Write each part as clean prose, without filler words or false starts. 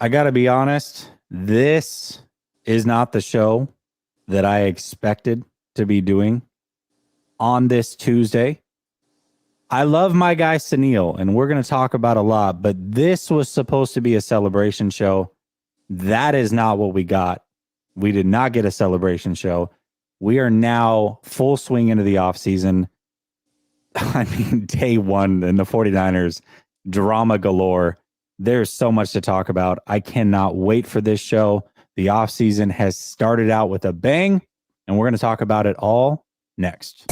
I got to be honest. This is not the show that I expected to be doing on this Tuesday. I love my guy Suneil, and we're going to talk about a lot, but this was supposed to be a celebration show. That is not what we got. We did not get a celebration show. We are now full swing into the offseason. I mean, day one in the 49ers, drama galore. There's so much to talk about. I cannot wait for this show. The offseason has started out with a bang, and we're going to talk about it all next.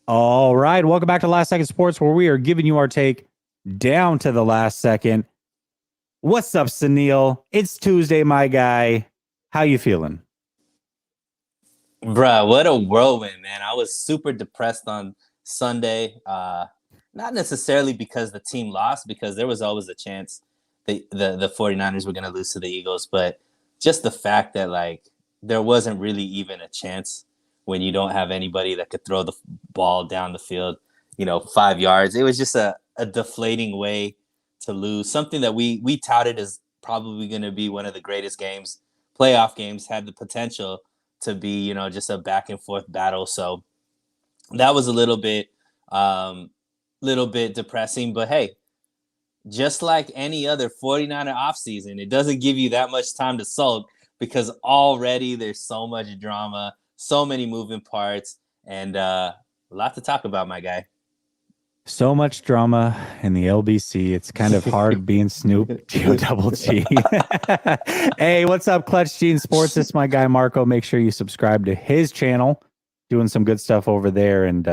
All right, welcome back to Last Second Sports, where we are giving you our take down to the last second. What's up, Suneil? It's Tuesday, my guy. How you feeling? Bruh, what a whirlwind, man. I was super depressed on Sunday. Not necessarily because the team lost, because there was always a chance the 49ers were going to lose to the Eagles, but just the fact that, like, there wasn't really even a chance when you don't have anybody that could throw the ball down the field, 5 yards. It was just a deflating way to lose. Something that we touted as probably going to be one of the greatest games, playoff games, had the potential to be, just a back and forth battle. So that was a little bit depressing. But hey, just like any other 49er offseason, it doesn't give you that much time to sulk because already there's so much drama, so many moving parts, and a lot to talk about, my guy. So much drama in the LBC. It's kind of hard being Snoop G-O-double-G. Hey, what's up, Clutch Gene Sports? This is my guy, Marco. Make sure you subscribe to his channel. Doing some good stuff over there. And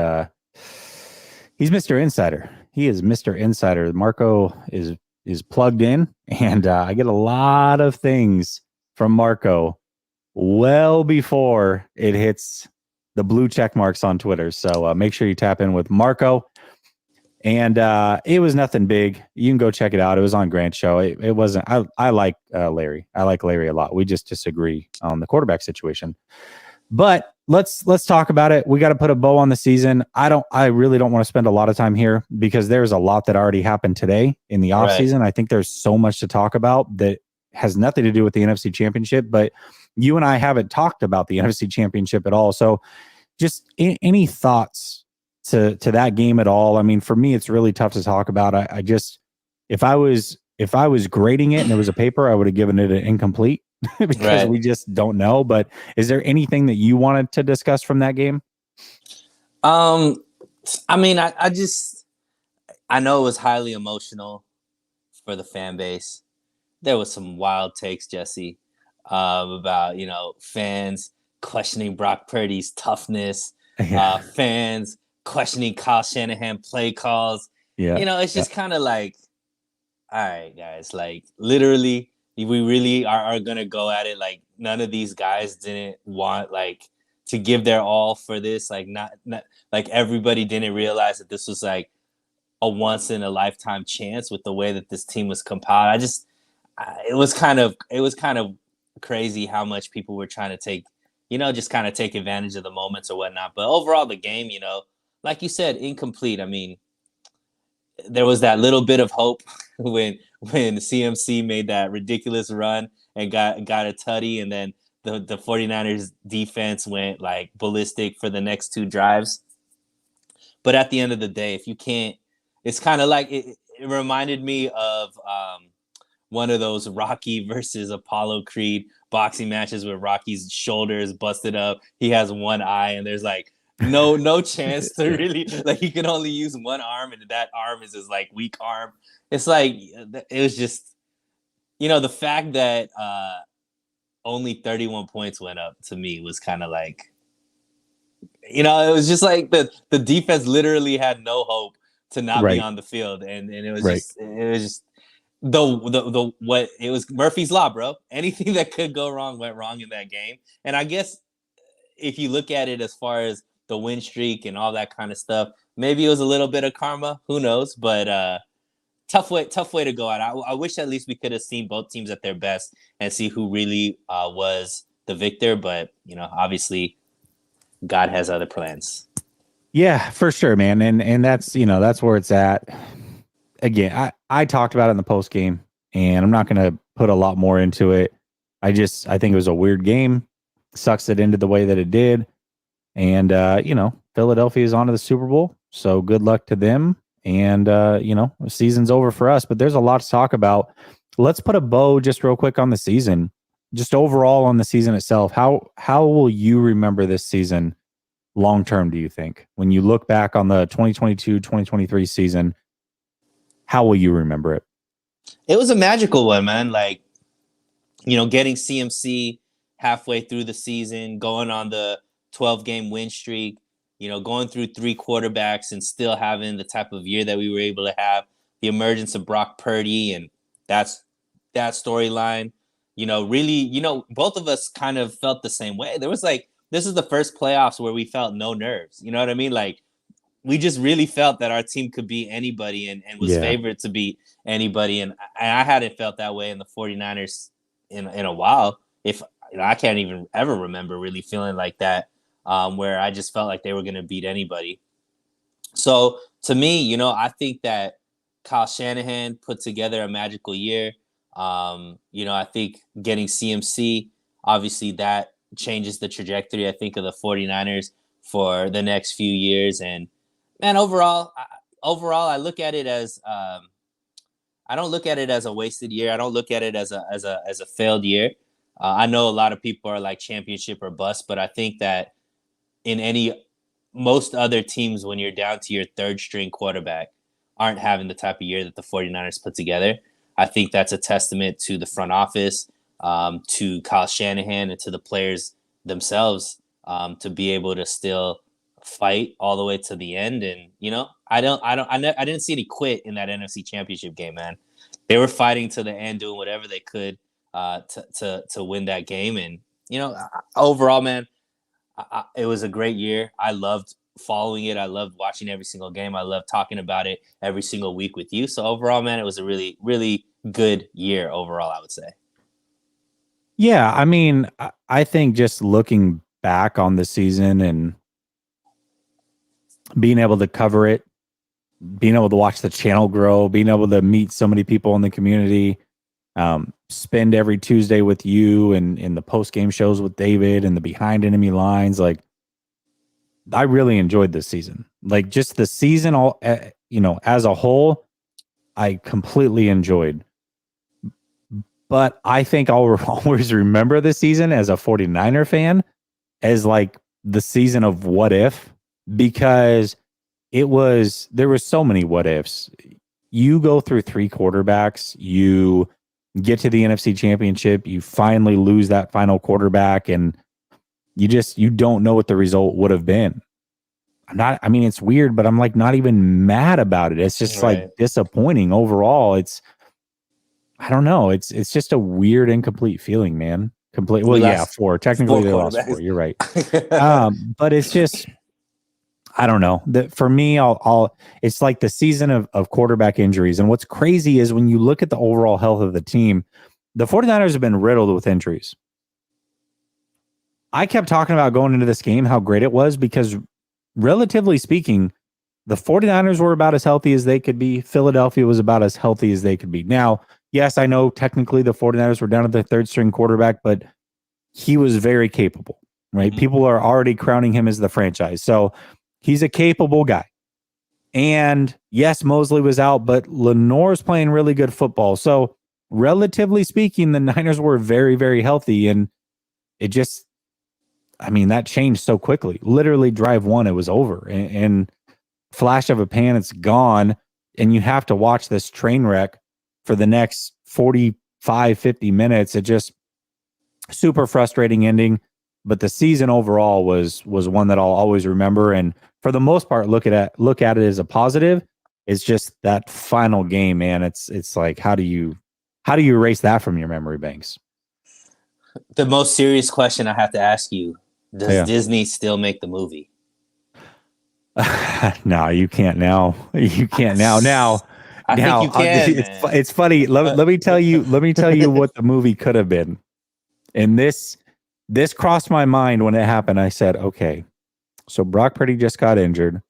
he's Mr. Insider. He is Mr. Insider. Marco is plugged in. And I get a lot of things from Marco well before it hits the blue check marks on Twitter. So make sure you tap in with Marco. And it was nothing big. You can go check it out. It was on Grant's show. It wasn't. I like Larry. I like Larry a lot. We just disagree on the quarterback situation. But let's talk about it. We got to put a bow on the season. I really don't want to spend a lot of time here because there's a lot that already happened today in the offseason. Right. I think there's so much to talk about that has nothing to do with the NFC Championship. But you and I haven't talked about the NFC Championship at all. So just any thoughts to that game at all? I mean, for me, it's really tough to talk about. I just, if I was grading it and there was a paper, I would have given it an incomplete because we just don't know. But is there anything that you wanted to discuss from that game? I mean, I know it was highly emotional for the fan base. There was some wild takes, Jesse, about, fans questioning Brock Purdy's toughness, fans questioning Kyle Shanahan play calls. Yeah. It's just kind of like, all right, guys, like literally, we really are going to go at it. Like none of these guys didn't want like to give their all for this. Like not like everybody didn't realize that this was like a once in a lifetime chance with the way that this team was compiled. It was kind of crazy how much people were trying to take, just kind of take advantage of the moments or whatnot. But overall, the game, like you said, incomplete. I mean, there was that little bit of hope when CMC made that ridiculous run and got a tutty, and then the 49ers defense went like ballistic for the next two drives. But at the end of the day, if you can't, it's kind of like it reminded me of one of those Rocky versus Apollo Creed boxing matches where Rocky's shoulder is busted up. He has one eye, and there's like no chance to really, like, he can only use one arm, and that arm is his like weak arm. It's like, it was just, the fact that only 31 points went up to me was kind of like, it was just like the defense literally had no hope to not be on the field. And it was just it was Murphy's Law, bro. Anything that could go wrong went wrong in that game. And I guess if you look at it as far as the win streak and all that kind of stuff. Maybe it was a little bit of karma. Who knows? But tough way to go out. I wish at least we could have seen both teams at their best and see who really was the victor. But, obviously God has other plans. Yeah, for sure, man. And that's, that's where it's at. Again, I talked about it in the post game, and I'm not going to put a lot more into it. I think it was a weird game. Sucks it ended the way that it did. And, Philadelphia is on to the Super Bowl. So good luck to them. And, the season's over for us. But there's a lot to talk about. Let's put a bow just real quick on the season. Just overall on the season itself. How will you remember this season long term, do you think? When you look back on the 2022-2023 season, how will you remember it? It was a magical one, man. Like, getting CMC halfway through the season, going on the 12-game win streak, going through 3 quarterbacks and still having the type of year that we were able to have, the emergence of Brock Purdy and that storyline, really, both of us kind of felt the same way. There was this is the first playoffs where we felt no nerves. You know what I mean? Like, we just really felt that our team could beat anybody and was favored to beat anybody. And I hadn't felt that way in the 49ers in a while. If I can't even ever remember really feeling like that, where I just felt like they were going to beat anybody. So to me, I think that Kyle Shanahan put together a magical year. I think getting CMC, obviously that changes the trajectory, I think, of the 49ers for the next few years. And man, overall, I look at it as I don't look at it as a wasted year. I don't look at it as a failed year. I know a lot of people are like championship or bust, but I think that in most other teams, when you're down to your third string quarterback, aren't having the type of year that the 49ers put together. I think that's a testament to the front office, to Kyle Shanahan, and to the players themselves, to be able to still fight all the way to the end. And I didn't see any quit in that NFC Championship game, man. They were fighting to the end, doing whatever they could to win that game. And overall, man, it was a great year. I loved following it. I loved watching every single game. I loved talking about it every single week with you. So overall, man, it was a really, really good year overall, I would say. Yeah, I mean, I think just looking back on the season and being able to cover it, being able to watch the channel grow, being able to meet so many people in the community, spend every Tuesday with you and in the post-game shows with David and the behind enemy lines. Like, I really enjoyed this season. Like, just the season all, as a whole, I completely enjoyed. But I think I'll always remember this season as a 49er fan as like the season of what if, because there was so many what ifs. You go through 3 quarterbacks, you get to the NFC Championship, you finally lose that final quarterback, and you don't know what the result would have been. It's weird, but I'm like not even mad about it. It's just like disappointing overall. I don't know. It's just a weird, incomplete feeling, man. Complete. Well, yeah, 4. Technically, they lost 4. You're right. But it's just, I don't know. For me, it's like the season of quarterback injuries. And what's crazy is when you look at the overall health of the team, the 49ers have been riddled with injuries. I kept talking about going into this game how great it was because, relatively speaking, the 49ers were about as healthy as they could be. Philadelphia was about as healthy as they could be. Now, yes, I know technically the 49ers were down at their third string quarterback, but he was very capable, right? Mm-hmm. People are already crowning him as the franchise. So he's a capable guy. And yes, Mosley was out, but Lenore's playing really good football. So relatively speaking, the Niners were very, very healthy. And it just, that changed so quickly. Literally drive 1, it was over. And flash of a pan, it's gone. And you have to watch this train wreck for the next 45, 50 minutes. It just super frustrating ending. But the season overall was one that I'll always remember. And for the most part, look at it as a positive. It's just that final game, man. It's like, how do you erase that from your memory banks? The most serious question I have to ask you, does Disney still make the movie? No, you can't now. You can't now. I think you can, man. It's funny. Let me tell you. Let me tell you what the movie could have been. And this crossed my mind when it happened. I said, okay, so Brock Purdy just got injured.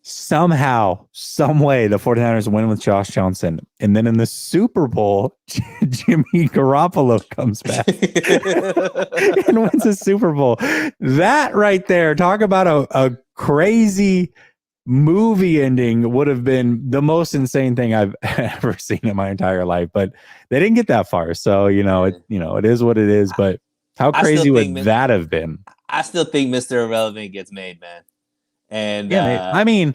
Somehow, some way, the 49ers win with Josh Johnson. And then in the Super Bowl, Jimmy Garoppolo comes back and wins the Super Bowl. That right there, talk about a crazy movie ending, would have been the most insane thing I've ever seen in my entire life. But they didn't get that far. So, it is what it is. But how crazy would that have been? I still think Mr. Irrelevant gets made, man. And yeah, I mean,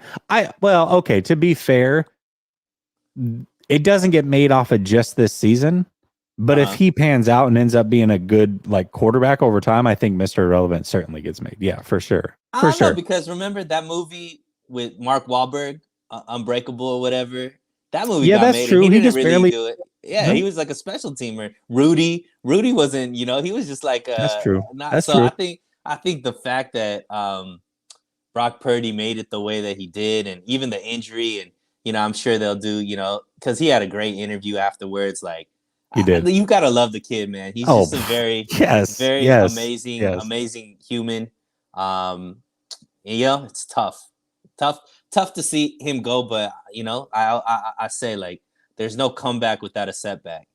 okay, to be fair, it doesn't get made off of just this season. But if he pans out and ends up being a good quarterback over time, I think Mr. Irrelevant certainly gets made. Yeah, for sure. For sure. Because remember that movie with Mark Wahlberg, Unbreakable or whatever? That movie got that's made. True. He didn't really barely do it. Yeah, he was like a special teamer. Rudy wasn't, he was just like that's true. That's true. I think the fact that Brock Purdy made it the way that he did, and even the injury, and I'm sure they'll do, because he had a great interview afterwards. Like, he did. You gotta love the kid, man. He's just a very, amazing human. It's tough to see him go, but I say there's no comeback without a setback.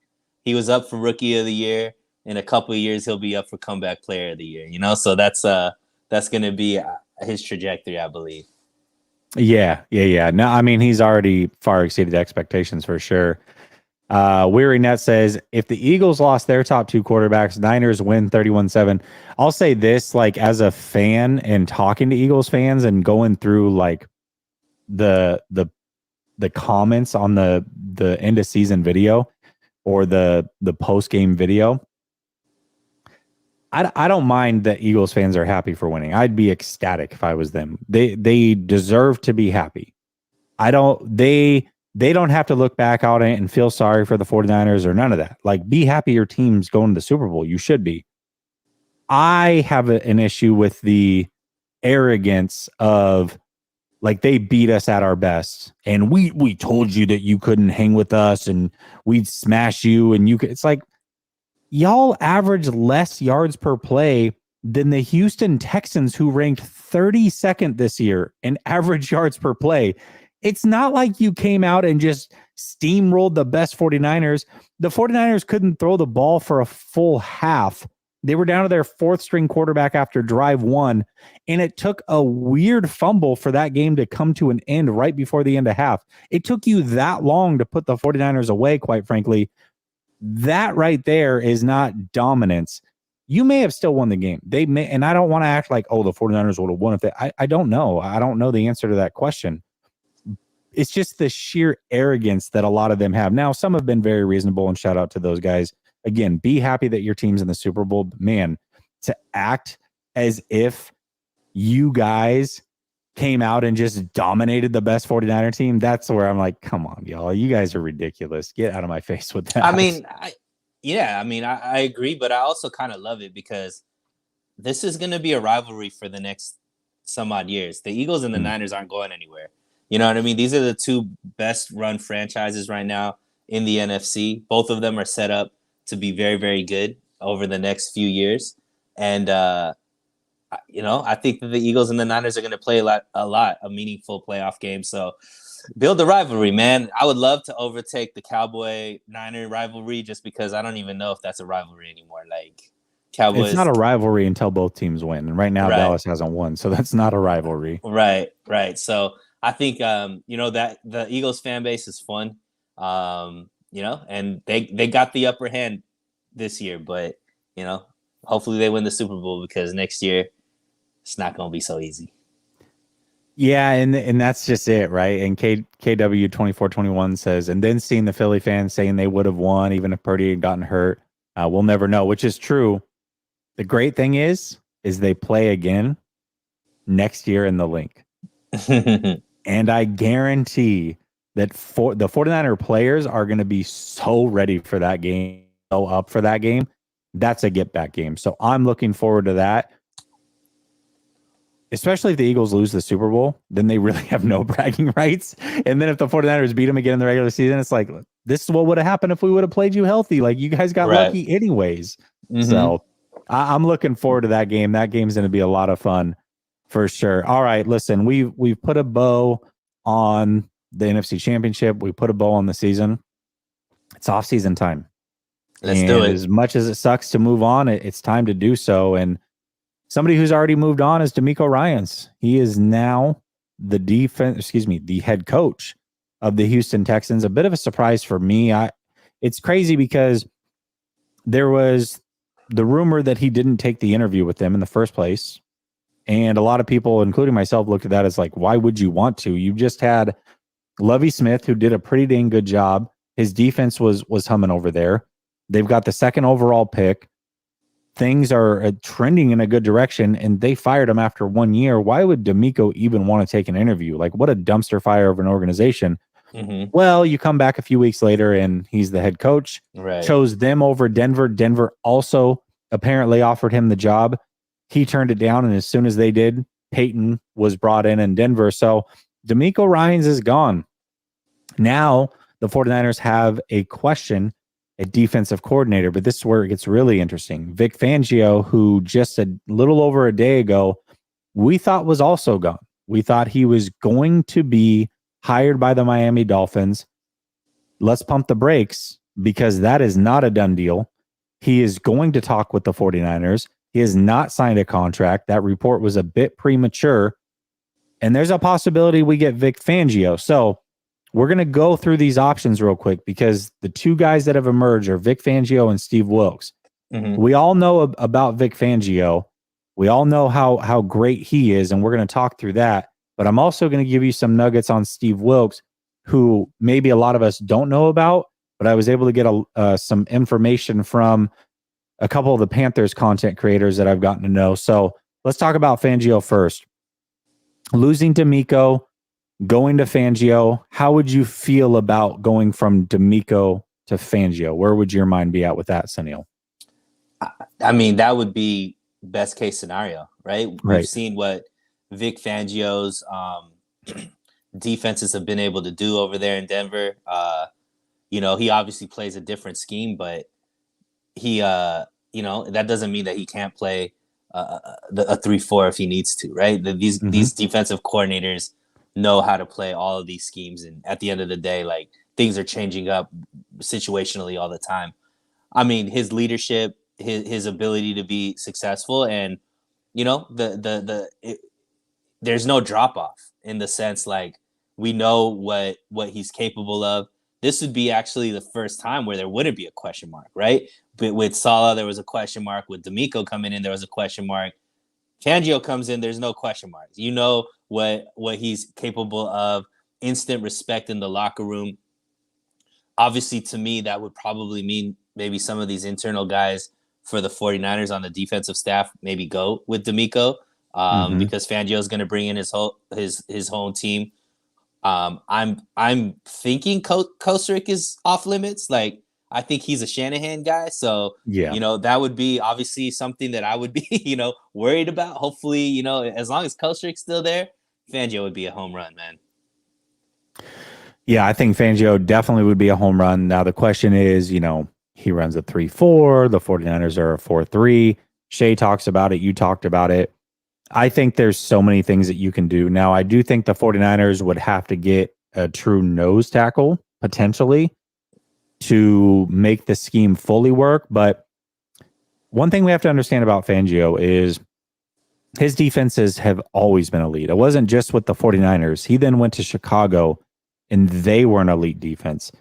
He was up for Rookie of the Year. In a couple of years, he'll be up for Comeback Player of the Year. So that's gonna be his trajectory, I believe. Yeah. No, I mean, he's already far exceeded expectations for sure. Weary Net says, if the Eagles lost their top two quarterbacks, Niners win 31-7. I'll say this, as a fan and talking to Eagles fans and going through the comments on the end of season video or the post game video, I don't mind that Eagles fans are happy for winning. I'd be ecstatic if I was them. They deserve to be happy. They don't have to look back on it and feel sorry for the 49ers or none of that. Be happy your team's going to the Super Bowl. You should be. I have an issue with the arrogance of they beat us at our best and we told you that you couldn't hang with us and we'd smash you and you could. It's y'all average less yards per play than the Houston Texans, who ranked 32nd this year in average yards per play. It's not like you came out and just steamrolled the best 49ers. The 49ers couldn't throw the ball for a full half. They were down to their fourth string quarterback after drive one, and it took a weird fumble for that game to come to an end right before the end of half. It took you that long to put the 49ers away, quite frankly. That right there is not dominance. You may have still won the game. They may, and I don't want to act like, the 49ers would have won if they. I don't know. I don't know the answer to that question. It's just the sheer arrogance that a lot of them have. Now, some have been very reasonable, and shout out to those guys. Again, be happy that your team's in the Super Bowl. But man, to act as if you guys came out and just dominated the best 49er team, that's where I'm like, come on, y'all. You guys are ridiculous. Get out of my face with that. I mean, I agree, but I also kind of love it because this is going to be a rivalry for the next some odd years. The Eagles and the Niners aren't going anywhere. You know what I mean? These are the two best run franchises right now in the NFC. Both of them are set up to be very, very good over the next few years. And, I think that the Eagles and the Niners are going to play a meaningful playoff game. So build the rivalry, man. I would love to overtake the Cowboy-Niner rivalry just because I don't even know if that's a rivalry anymore. Cowboys. It's not a rivalry until both teams win. And right now, Dallas hasn't won. So that's not a rivalry. Right. So I think, that the Eagles fan base is fun, and they got the upper hand this year, but, hopefully they win the Super Bowl because next year it's not going to be so easy. Yeah, and that's just it, right? And KW2421 says, and then seeing the Philly fans saying they would have won even if Purdy had gotten hurt, we'll never know, which is true. The great thing is they play again next year in the link. And I guarantee that the 49er players are going to be so ready for that game, so up for that game. That's a get-back game. So I'm looking forward to that. especially if the Eagles lose the Super Bowl, then they really have no bragging rights. And then if the 49ers beat them again in the regular season, it's like, this is what would have happened if we would have played you healthy. Like, you guys got lucky anyways. So I'm looking forward to that game. That game's going to be a lot of fun for sure. All right, listen, we've put a bow on the NFC Championship. We put a bow on the season. It's off-season time. Let's do it. As much as it sucks to move on, it's time to do so. And somebody who's already moved on is DeMeco Ryans. He is now the head coach of the Houston Texans. A bit of a surprise for me. It's crazy because there was the rumor that he didn't take the interview with them in the first place. And a lot of people, including myself, looked at that as like, why would you want to? You just had Lovie Smith, who did a pretty dang good job. His defense was humming over there. They've got the second overall pick. Things are trending in a good direction, and they fired him after 1 year. Why would DeMeco even want to take an interview? Like, what a dumpster fire of an organization. Well, you come back a few weeks later, and he's the head coach. Chose them over Denver. Denver also apparently offered him the job. He turned it down, and as soon as they did, Peyton was brought in Denver. So DeMeco Ryans is gone. Now the 49ers have a question at defensive coordinator, but this is where it gets really interesting. Vic Fangio, who just a little over a day ago, we thought was also gone. We thought he was going to be hired by the Miami Dolphins. Let's pump the brakes because that is not a done deal. He is going to talk with the 49ers. He has not signed a contract. That report was a bit premature. And there's a possibility we get Vic Fangio. So we're going to go through these options real quick because the two guys that have emerged are Vic Fangio and Steve Wilks. We all know about Vic Fangio. We all know how great he is, and we're going to talk through that. But I'm also going to give you some nuggets on Steve Wilks, who maybe a lot of us don't know about, but I was able to get some information from a couple of the Panthers content creators that I've gotten to know. So let's talk about Fangio first. Losing DeMeco, going to Fangio, how would you feel about going from DeMeco to Fangio? Where would your mind be at with that, Suneil? I mean, that would be best case scenario, right? We've seen what Vic Fangio's defenses have been able to do over there in Denver. He obviously plays a different scheme, but he, that doesn't mean that he can't play a 3-4 if he needs to, right? These defensive coordinators know how to play all of these schemes, and at the end of the day, like, things are changing up situationally all the time. I mean, his leadership, his ability to be successful, and there's no drop off in the sense, like, we know what he's capable of. This would be actually the first time where there wouldn't be a question mark, right? But with Saleh, there was a question mark. With DeMeco coming in, there was a question mark. Fangio comes in, there's no question marks. You know what he's capable of. Instant respect in the locker room. Obviously, to me, that would probably mean maybe some of these internal guys for the 49ers on the defensive staff maybe go with DeMeco because Fangio is going to bring in his whole team. I'm thinking Costa Rica is off limits. Like, I think he's a Shanahan guy. So, that would be obviously something that I would be, worried about. Hopefully, as long as Costa Rica's still there, Fangio would be a home run, man. Yeah, I think Fangio definitely would be a home run. Now, the question is, he runs a 3-4. The 49ers are a 4-3. Shay talks about it. You talked about it. I think there's so many things that you can do. Now, I do think the 49ers would have to get a true nose tackle, potentially, to make the scheme fully work. But one thing we have to understand about Fangio is his defenses have always been elite. It wasn't just with the 49ers. He then went to Chicago, and they were an elite defense.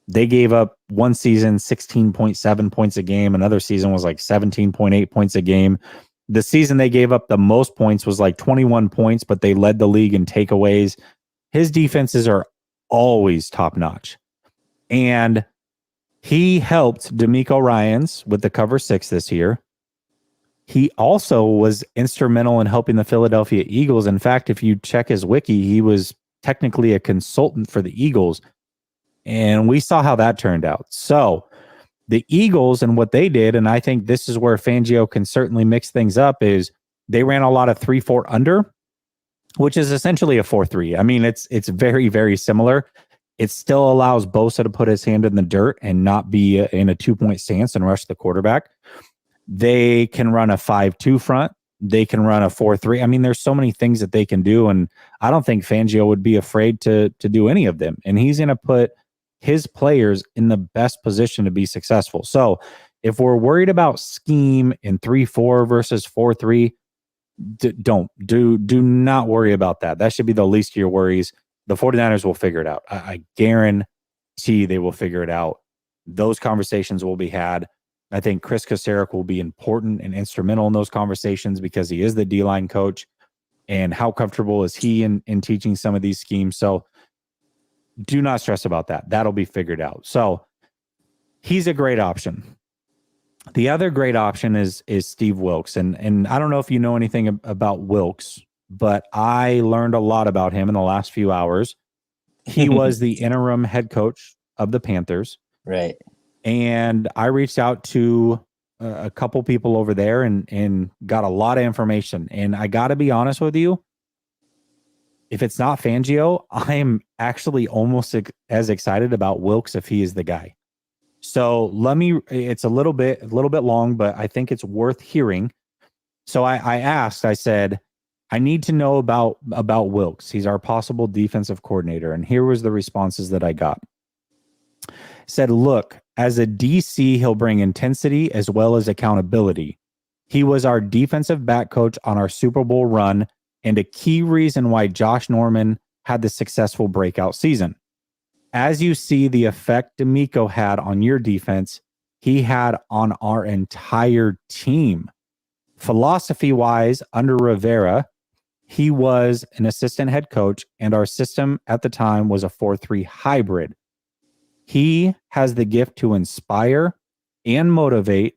They gave up one season 16.7 points a game. Another season was like 17.8 points a game. The season they gave up the most points was like 21 points, but they led the league in takeaways. His defenses are always top notch. And he helped DeMeco Ryans with the cover 6 this year. He also was instrumental in helping the Philadelphia Eagles. In fact, if you check his wiki, he was technically a consultant for the Eagles. And we saw how that turned out. So the Eagles and what they did, and I think this is where Fangio can certainly mix things up, is They ran a lot of 3-4 under, which is essentially a 4-3. I mean, it's very, very similar. It still allows Bosa to put his hand in the dirt and not be in a 2-point stance and rush the quarterback. They can run a 5-2 front. They can run a 4-3. I mean, there's so many things that they can do, and I don't think Fangio would be afraid to do any of them. And he's going to put his players in the best position to be successful. So if we're worried about scheme in 3-4 versus 4-3, do not worry about that. That should be the least of your worries. The 49ers will figure it out. I guarantee they will figure it out. Those conversations will be had. I think Chris Kocurek will be important and instrumental in those conversations because he is the D-line coach, and how comfortable is he in teaching some of these schemes. So do not stress about that. That'll be figured out. So he's a great option. The other great option is Steve Wilks. And I don't know if you know anything about Wilks, but I learned a lot about him in the last few hours. He was the interim head coach of the Panthers. Right. And I reached out to a couple people over there and got a lot of information. And I got to be honest with you, if it's not Fangio, I am actually almost as excited about Wilks if he is the guy. So it's a little bit long, but I think it's worth hearing. So I said, I need to know about Wilks. He's our possible defensive coordinator. And here was the responses that I got. Said, look, as a DC, he'll bring intensity as well as accountability. He was our defensive back coach on our Super Bowl run and a key reason why Josh Norman had the successful breakout season. As you see the effect D'Amico had on your defense, he had on our entire team. Philosophy-wise, under Rivera, he was an assistant head coach, and our system at the time was a 4-3 hybrid. He has the gift to inspire and motivate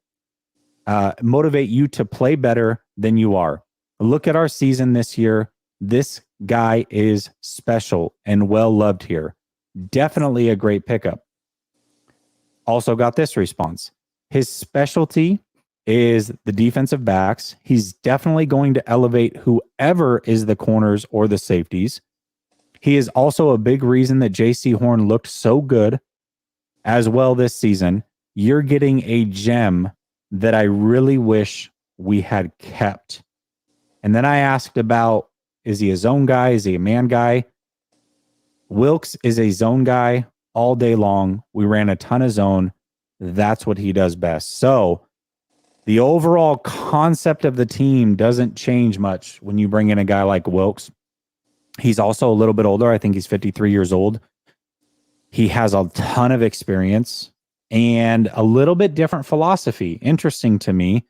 you to play better than you are. Look at our season this year. This guy is special and well loved here. Definitely a great pickup. Also got this response. His specialty is the defensive backs. He's definitely going to elevate whoever is the corners or the safeties. He is also a big reason that J.C. Horn looked so good as well this season. You're getting a gem that I really wish we had kept. And then I asked about, is he a zone guy? Is he a man guy? Wilks is a zone guy all day long. We ran a ton of zone. That's what he does best. So the overall concept of the team doesn't change much when you bring in a guy like Wilks. He's also a little bit older. I think he's 53 years old. He has a ton of experience and a little bit different philosophy. Interesting to me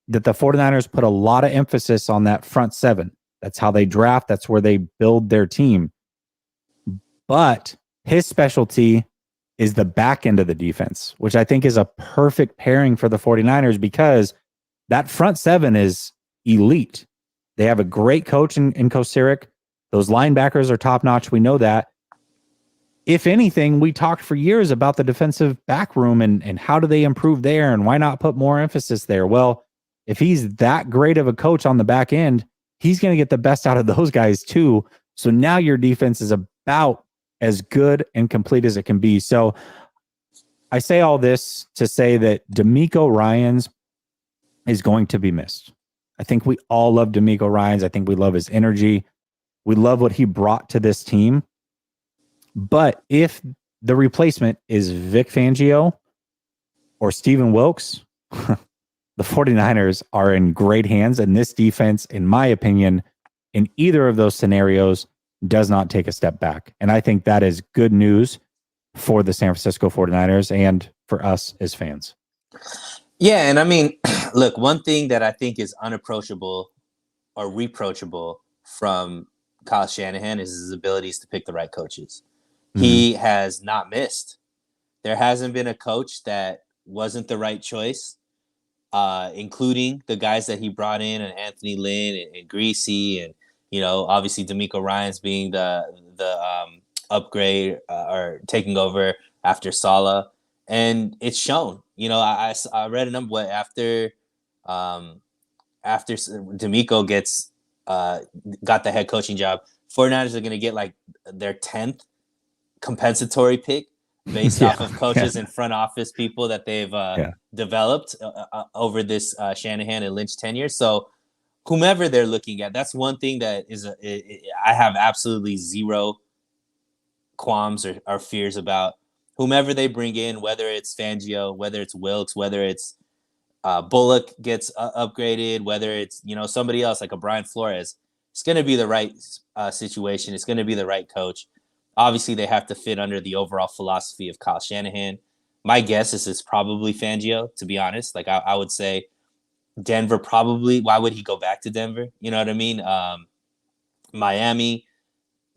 that the 49ers put a lot of emphasis on that front seven. That's how they draft. That's where they build their team. But his specialty is the back end of the defense, which I think is a perfect pairing for the 49ers because that front seven is elite. They have a great coach in Kocurek. Those linebackers are top-notch. We know that. If anything, we talked for years about the defensive back room and how do they improve there and why not put more emphasis there? Well, if he's that great of a coach on the back end, he's going to get the best out of those guys too. So now your defense is about as good and complete as it can be. So I say all this to say that D'Amico Ryans is going to be missed. I think we all love D'Amico Ryans. I think we love his energy. We love what he brought to this team. But if the replacement is Vic Fangio or Steven Wilks, the 49ers are in great hands. And this defense, in my opinion, in either of those scenarios, does not take a step back. And I think that is good news for the San Francisco 49ers and for us as fans. Yeah, and I mean, look, one thing that I think is unapproachable or reproachable from Kyle Shanahan is his abilities to pick the right coaches. Mm-hmm. He has not missed. There hasn't been a coach that wasn't the right choice, including the guys that he brought in, and Anthony Lynn and Greasy, and obviously D'Amico Ryans being the upgrade or taking over after Saleh, and it's shown. I read a number after after D'Amico got the head coaching job, 49ers are going to get like their 10th compensatory pick based off of coaches and front office people that they've developed over this Shanahan and Lynch tenure. So whomever they're looking at, that's one thing that I have absolutely zero qualms or fears about. Whomever they bring in, whether it's Fangio, whether it's Wilkes, whether it's Bullock gets upgraded, whether it's somebody else like a Brian Flores, it's going to be the right situation. It's going to be the right coach. Obviously, they have to fit under the overall philosophy of Kyle Shanahan. My guess is it's probably Fangio, to be honest. Like I would say Denver probably. Why would he go back to Denver? You know what I mean? Miami,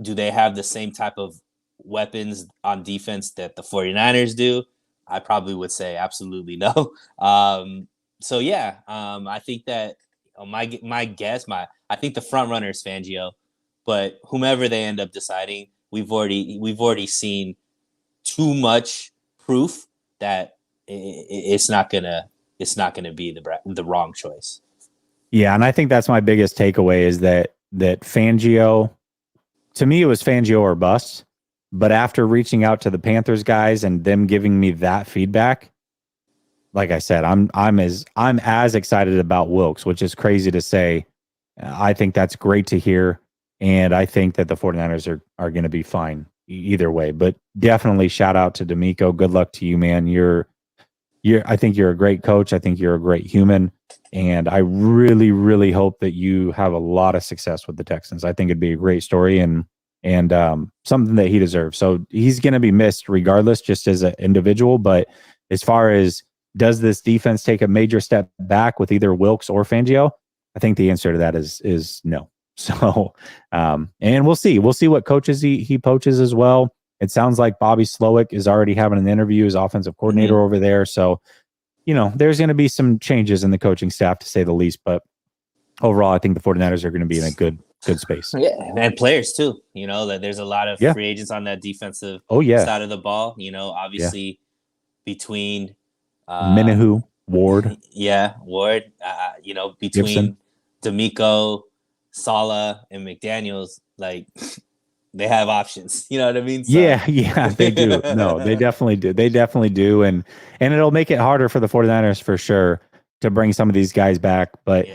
do they have the same type of weapons on defense that the 49ers do? I probably would say absolutely no. So yeah, I think that my guess, I think the front runner is Fangio, but whomever they end up deciding, we've already seen too much proof that it's not gonna be the wrong choice. Yeah, and I think that's my biggest takeaway is that Fangio, to me, it was Fangio or bust. But after reaching out to the Panthers guys and them giving me that feedback, like I said, I'm as excited about Wilkes, which is crazy to say. I think that's great to hear, and I think that the 49ers are going to be fine either way. But definitely shout out to D'Amico. Good luck to you, man. I think you're a great coach. I think you're a great human, and I really, really hope that you have a lot of success with the Texans. I think it'd be a great story and something that he deserves. So he's going to be missed regardless, just as an individual. But as far as does this defense take a major step back with either Wilkes or Fangio, I think the answer to that is no. So, and we'll see. We'll see what coaches he poaches as well. It sounds like Bobby Slowick is already having an interview as offensive coordinator over there. So, there's going to be some changes in the coaching staff, to say the least. But overall, I think the 49ers are going to be in a good space. Yeah, and players too. That there's a lot of free agents on that defensive side of the ball. Obviously between Minahu, Ward. Ward. Between Gibson, D'Amico, Saleh, and McDaniels, like they have options. You know what I mean? So. Yeah, they do. No, they definitely do. They definitely do. And it'll make it harder for the 49ers for sure to bring some of these guys back. But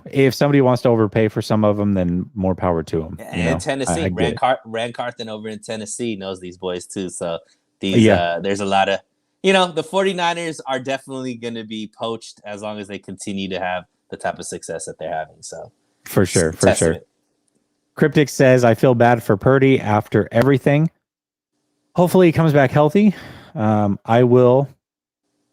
if somebody wants to overpay for some of them, then more power to them. And Tennessee, Rand Carthen over in Tennessee knows these boys too. So there's a lot of, the 49ers are definitely going to be poached as long as they continue to have the type of success that they're having. So for sure. Cryptic says, I feel bad for Purdy after everything. Hopefully he comes back healthy. I will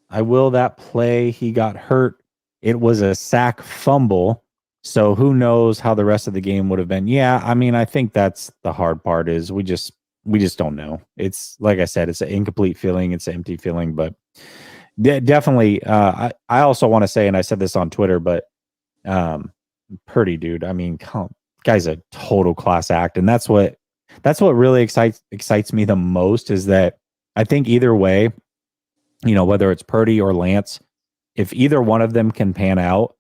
that play. He got hurt. It was a sack fumble. So who knows how the rest of the game would have been. Yeah, I mean, I think that's the hard part is we just don't know. It's like I said, it's an incomplete feeling. It's an empty feeling, but definitely. I also want to say, and I said this on Twitter, but Purdy, dude, I mean, guy's a total class act. And that's what really excites me the most is that I think either way, whether it's Purdy or Lance, if either one of them can pan out,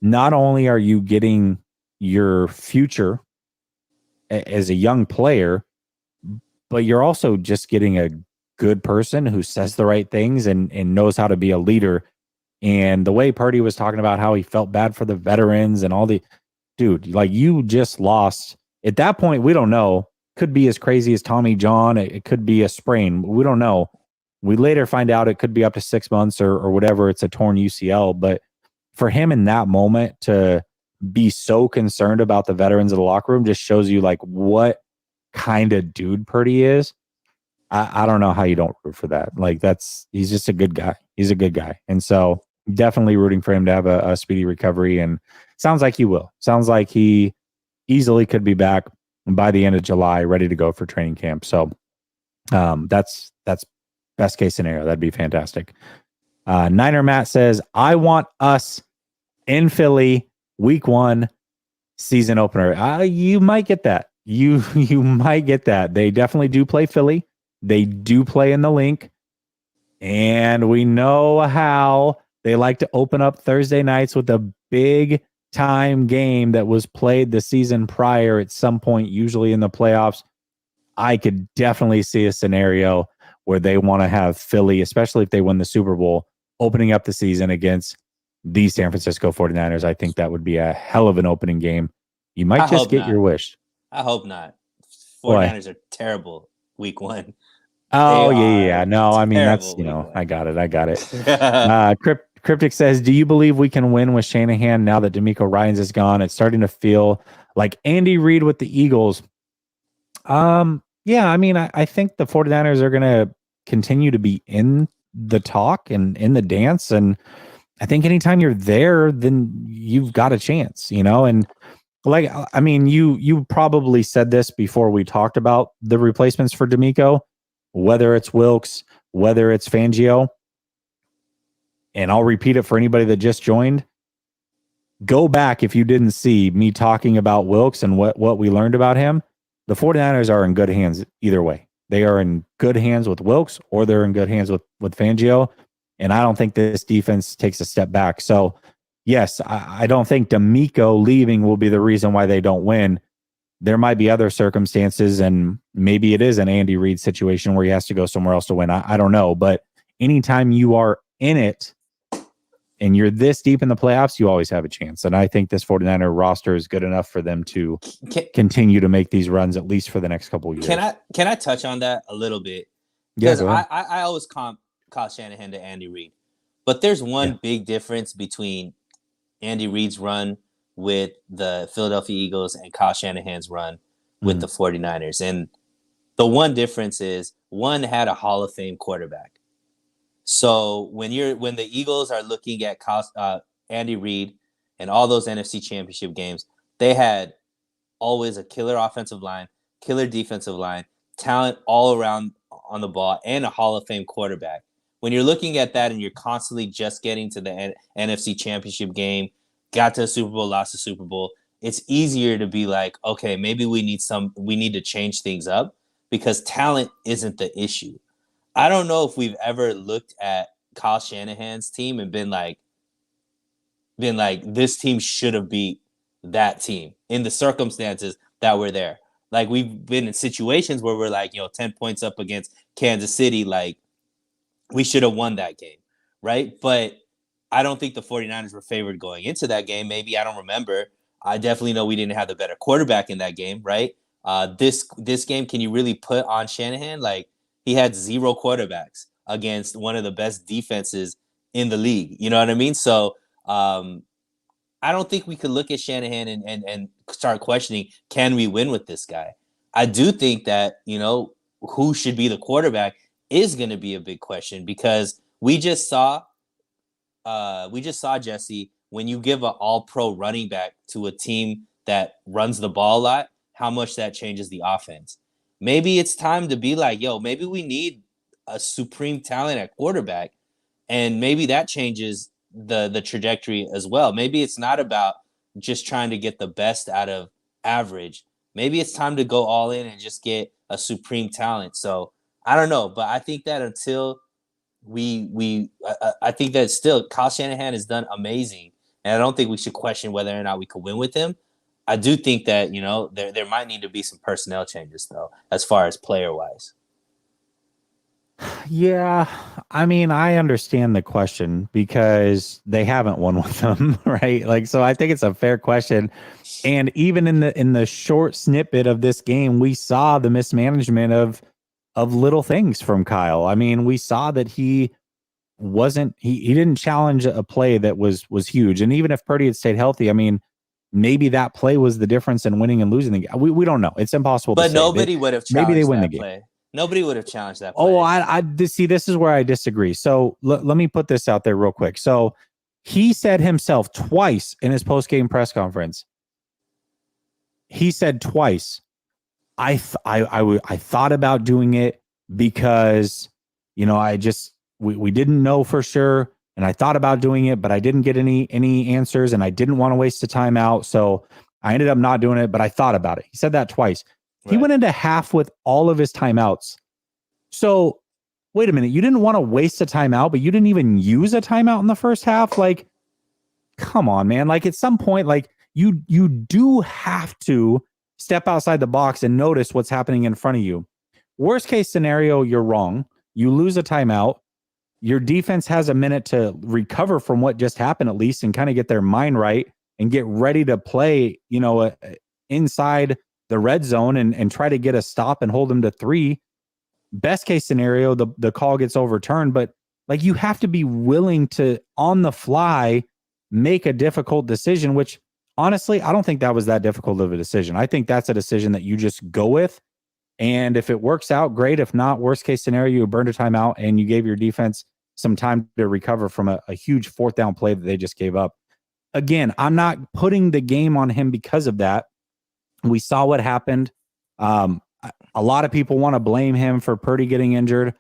not only are you getting your future as a young player, but you're also just getting a good person who says the right things and knows how to be a leader. And the way Purdy was talking about how he felt bad for the veterans and all dude, like you just lost. At that point, we don't know. Could be as crazy as Tommy John. It could be a sprain. We don't know. We later find out it could be up to 6 months or whatever. It's a torn UCL. But for him in that moment to be so concerned about the veterans of the locker room just shows you like what kind of dude Purdy is. I don't know how you don't root for that. Like he's just a good guy. He's a good guy. And so definitely rooting for him to have a speedy recovery. And sounds like he will. Sounds like he easily could be back by the end of July, ready to go for training camp. So that's best case scenario. That'd be fantastic. Niner Matt says, I want us in Philly week 1 season opener. You might get that. You might get that. They definitely do play Philly. They do play in the Link. And we know how they like to open up Thursday nights with a big time game that was played the season prior at some point, usually in the playoffs, I could definitely see a scenario where they want to have Philly, especially if they win the Super Bowl, opening up the season against the San Francisco 49ers. I think that would be a hell of an opening game. You might just get your wish. I hope not. 49ers are terrible week 1. Oh, yeah. No, I mean, that's, I got it. Cryptic says, do you believe we can win with Shanahan now that DeMeco Ryans is gone? It's starting to feel like Andy Reid with the Eagles. Yeah, I mean, I think the 49ers are going to continue to be in the talk and in the dance. And I think anytime you're there, then you've got a chance, and like, I mean, you probably said this before we talked about the replacements for DeMeco, whether it's Wilkes, whether it's Fangio. And I'll repeat it for anybody that just joined. Go back if you didn't see me talking about Wilkes and what we learned about him. The 49ers are in good hands either way. They are in good hands with Wilkes or they're in good hands with Fangio. And I don't think this defense takes a step back. So, yes, I don't think DeMeco leaving will be the reason why they don't win. There might be other circumstances, and maybe it is an Andy Reid situation where he has to go somewhere else to win. I don't know. But anytime you are in it and you're this deep in the playoffs, you always have a chance. And I think this 49er roster is good enough for them to continue to make these runs, at least for the next couple of years. Can I touch on that a little bit? Because I always comp Kyle Shanahan to Andy Reid. But there's one big difference between Andy Reid's run with the Philadelphia Eagles and Kyle Shanahan's run with the 49ers. And the one difference is one had a Hall of Fame quarterback. So when the Eagles are looking at Andy Reid and all those NFC Championship games, they had always a killer offensive line, killer defensive line, talent all around on the ball, and a Hall of Fame quarterback. When you're looking at that and you're constantly just getting to the NFC Championship game, got to the Super Bowl, lost the Super Bowl, it's easier to be like, okay, maybe we need to change things up because talent isn't the issue. I don't know if we've ever looked at Kyle Shanahan's team and been like, this team should have beat that team in the circumstances that were there. Like, we've been in situations where we're like, 10 points up against Kansas City, like, we should have won that game, right? But I don't think the 49ers were favored going into that game. Maybe, I don't remember. I definitely know we didn't have the better quarterback in that game, right? This game, can you really put on Shanahan? Like, he had 0 quarterbacks against one of the best defenses in the league. You know what I mean? So I don't think we could look at Shanahan and start questioning, can we win with this guy? I do think that, who should be the quarterback is going to be a big question because we just saw Jesse, when you give an all-pro running back to a team that runs the ball a lot, how much that changes the offense. Maybe it's time to be like, maybe we need a supreme talent at quarterback, and maybe that changes the trajectory as well. Maybe it's not about just trying to get the best out of average. Maybe it's time to go all in and just get a supreme talent. So I don't know, but I think that until I think that still Kyle Shanahan has done amazing, and I don't think we should question whether or not we could win with him. I do think that, there might need to be some personnel changes, though, as far as player-wise. Yeah, I mean, I understand the question because they haven't won with them, right? Like, so I think it's a fair question. And even in the short snippet of this game, we saw the mismanagement of little things from Kyle. I mean, we saw that he didn't challenge a play that was huge. And even if Purdy had stayed healthy, I mean, maybe that play was the difference in winning and losing the game. We don't know. It's impossible to say. But nobody would have challenged maybe they win that the play. game. Nobody would have challenged that play. Oh, I see. This is where I disagree. So let me put this out there real quick. So he said himself twice in his post-game press conference. He said twice, I thought about doing it because, we didn't know for sure. And I thought about doing it, but I didn't get any answers and I didn't want to waste the time out. So I ended up not doing it, but I thought about it. He said that twice. Right. He went into half with all of his timeouts. So wait a minute. You didn't want to waste a timeout, but you didn't even use a timeout in the first half. Like, come on, man. Like at some point, like you do have to step outside the box and notice what's happening in front of you. Worst case scenario, you're wrong. You lose a timeout. Your defense has a minute to recover from what just happened, at least, and kind of get their mind right and get ready to play, inside the red zone and try to get a stop and hold them to 3. Best case scenario, the call gets overturned, but like you have to be willing to on the fly make a difficult decision, which honestly, I don't think that was that difficult of a decision. I think that's a decision that you just go with. And if it works out, great. If not, worst case scenario, you burned a timeout and you gave your defense some time to recover from a huge 4th down play that they just gave up. Again, I'm not putting the game on him because of that. We saw what happened. A lot of people want to blame him for Purdy getting injured.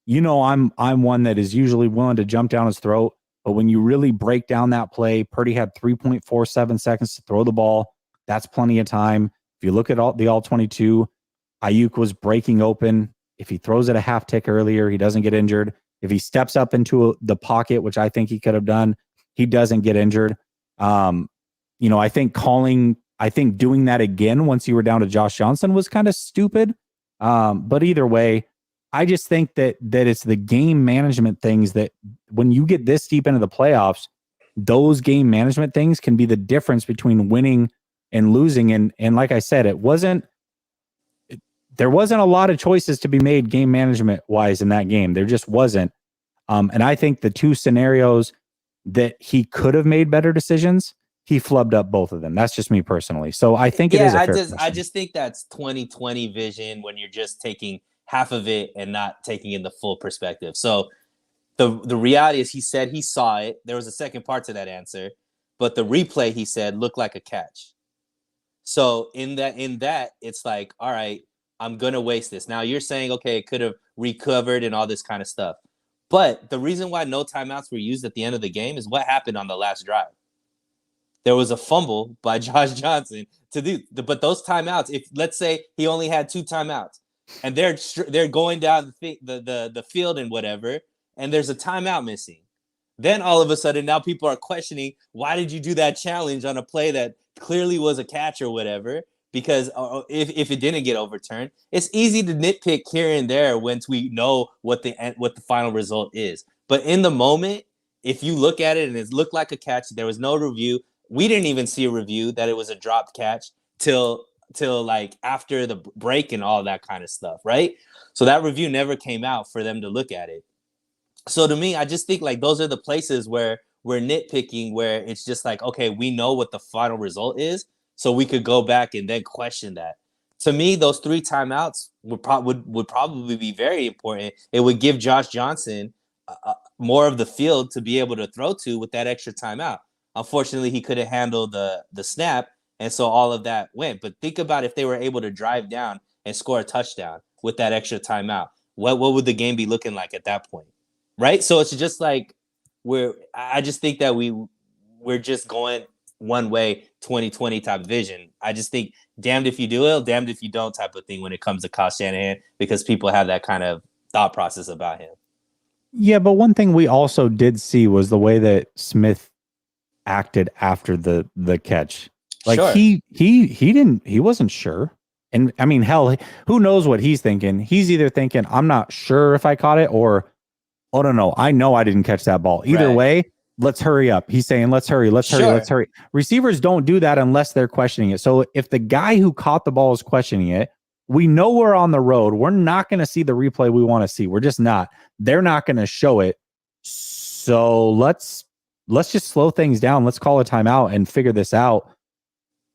I'm one that is usually willing to jump down his throat. But when you really break down that play, Purdy had 3.47 seconds to throw the ball. That's plenty of time. If you look at the all 22, Aiyuk was breaking open. If he throws it a half tick earlier, he doesn't get injured. If he steps up into the pocket, which I think he could have done, he doesn't get injured. I think doing that again once you were down to Josh Johnson was kind of stupid. But either way, I just think that it's the game management things that when you get this deep into the playoffs, those game management things can be the difference between winning and losing. And like I said, there wasn't a lot of choices to be made game management wise in that game. There just wasn't. And I think the 2 scenarios that he could have made better decisions, he flubbed up both of them. That's just me personally. So I think it is a fair question. I just think that's 2020 vision when you're just taking half of it and not taking in the full perspective. So the reality is he said he saw it. There was a second part to that answer, but the replay he said looked like a catch. So in that, it's like, all right, I'm going to waste this. Now you're saying, okay, it could have recovered and all this kind of stuff. But the reason why no timeouts were used at the end of the game is what happened on the last drive. There was a fumble by Josh Johnson but those timeouts, if let's say he only had 2 timeouts and they're going down the field and whatever, and there's a timeout missing, then all of a sudden now people are questioning, why did you do that challenge on a play that clearly was a catch or whatever? Because if it didn't get overturned, it's easy to nitpick here and there once we know what the final result is. But in the moment, if you look at it and it looked like a catch, there was no review. We didn't even see a review that it was a dropped catch till like after the break and all that kind of stuff, right? So that review never came out for them to look at it. So to me, I just think like those are the places where we're nitpicking, where it's just like, okay, we know what the final result is, so we could go back and then question that. To me, those 3 timeouts would probably be very important. It would give Josh Johnson more of the field to be able to throw to with that extra timeout. Unfortunately, he couldn't handle the snap, and so all of that went. But think about if they were able to drive down and score a touchdown with that extra timeout. What would the game be looking like at that point? Right? So it's just like I just think that we're just going one way 2020 type vision. I just think damned if you do it, damned if you don't type of thing when it comes to Kyle Shanahan, because people have that kind of thought process about him. Yeah, but one thing we also did see was the way that Smith acted after the catch. Like sure. he wasn't sure. And I mean, hell, who knows what he's thinking? He's either thinking, I'm not sure if I caught it, or, oh, no, I know I didn't catch that ball. Either way, let's hurry up. He's saying, let's hurry. Receivers don't do that unless they're questioning it. So if the guy who caught the ball is questioning it, we know we're on the road. We're not going to see the replay we want to see. We're just not. They're not going to show it. So let's just slow things down. Let's call a timeout and figure this out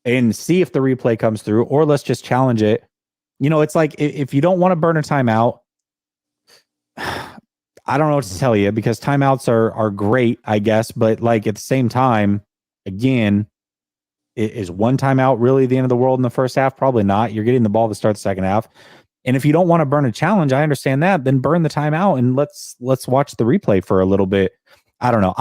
and see if the replay comes through, or let's just challenge it. It's like if you don't want to burn a timeout, I don't know what to tell you, because timeouts are great, I guess. But like at the same time, again, is one timeout really the end of the world in the first half? Probably not. You're getting the ball to start the second half. And if you don't want to burn a challenge, I understand that, then burn the timeout and let's watch the replay for a little bit. I don't know.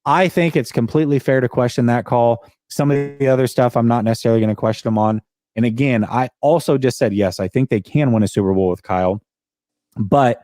I think it's completely fair to question that call. Some of the other stuff I'm not necessarily going to question them on. And again, I also just said, yes, I think they can win a Super Bowl with Kyle. But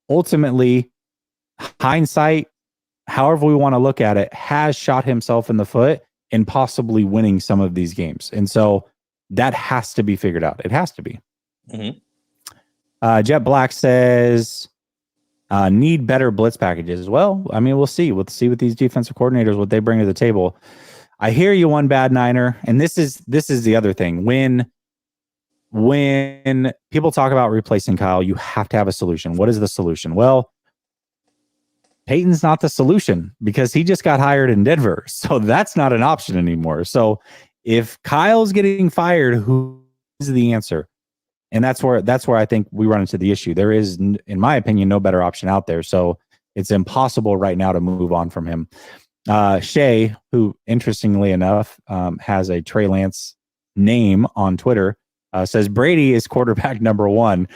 ultimately, hindsight, however we want to look at it, has shot himself in the foot in possibly winning some of these games. And so that has to be figured out. It has to be. Jet Black says, need better blitz packages. Well, I mean, we'll see. We'll see with these defensive coordinators what they bring to the table. I hear you, one bad Niner, and this is the other thing. When people talk about replacing Kyle, you have to have a solution. What is the solution? Well, Peyton's not the solution because he just got hired in Denver, so that's not an option anymore. So if Kyle's getting fired, who is the answer? And that's where I think we run into the issue. There is, in my opinion, no better option out there. So it's impossible right now to move on from him. Shay, who interestingly enough has a Trey Lance name on Twitter, says Brady is quarterback number one.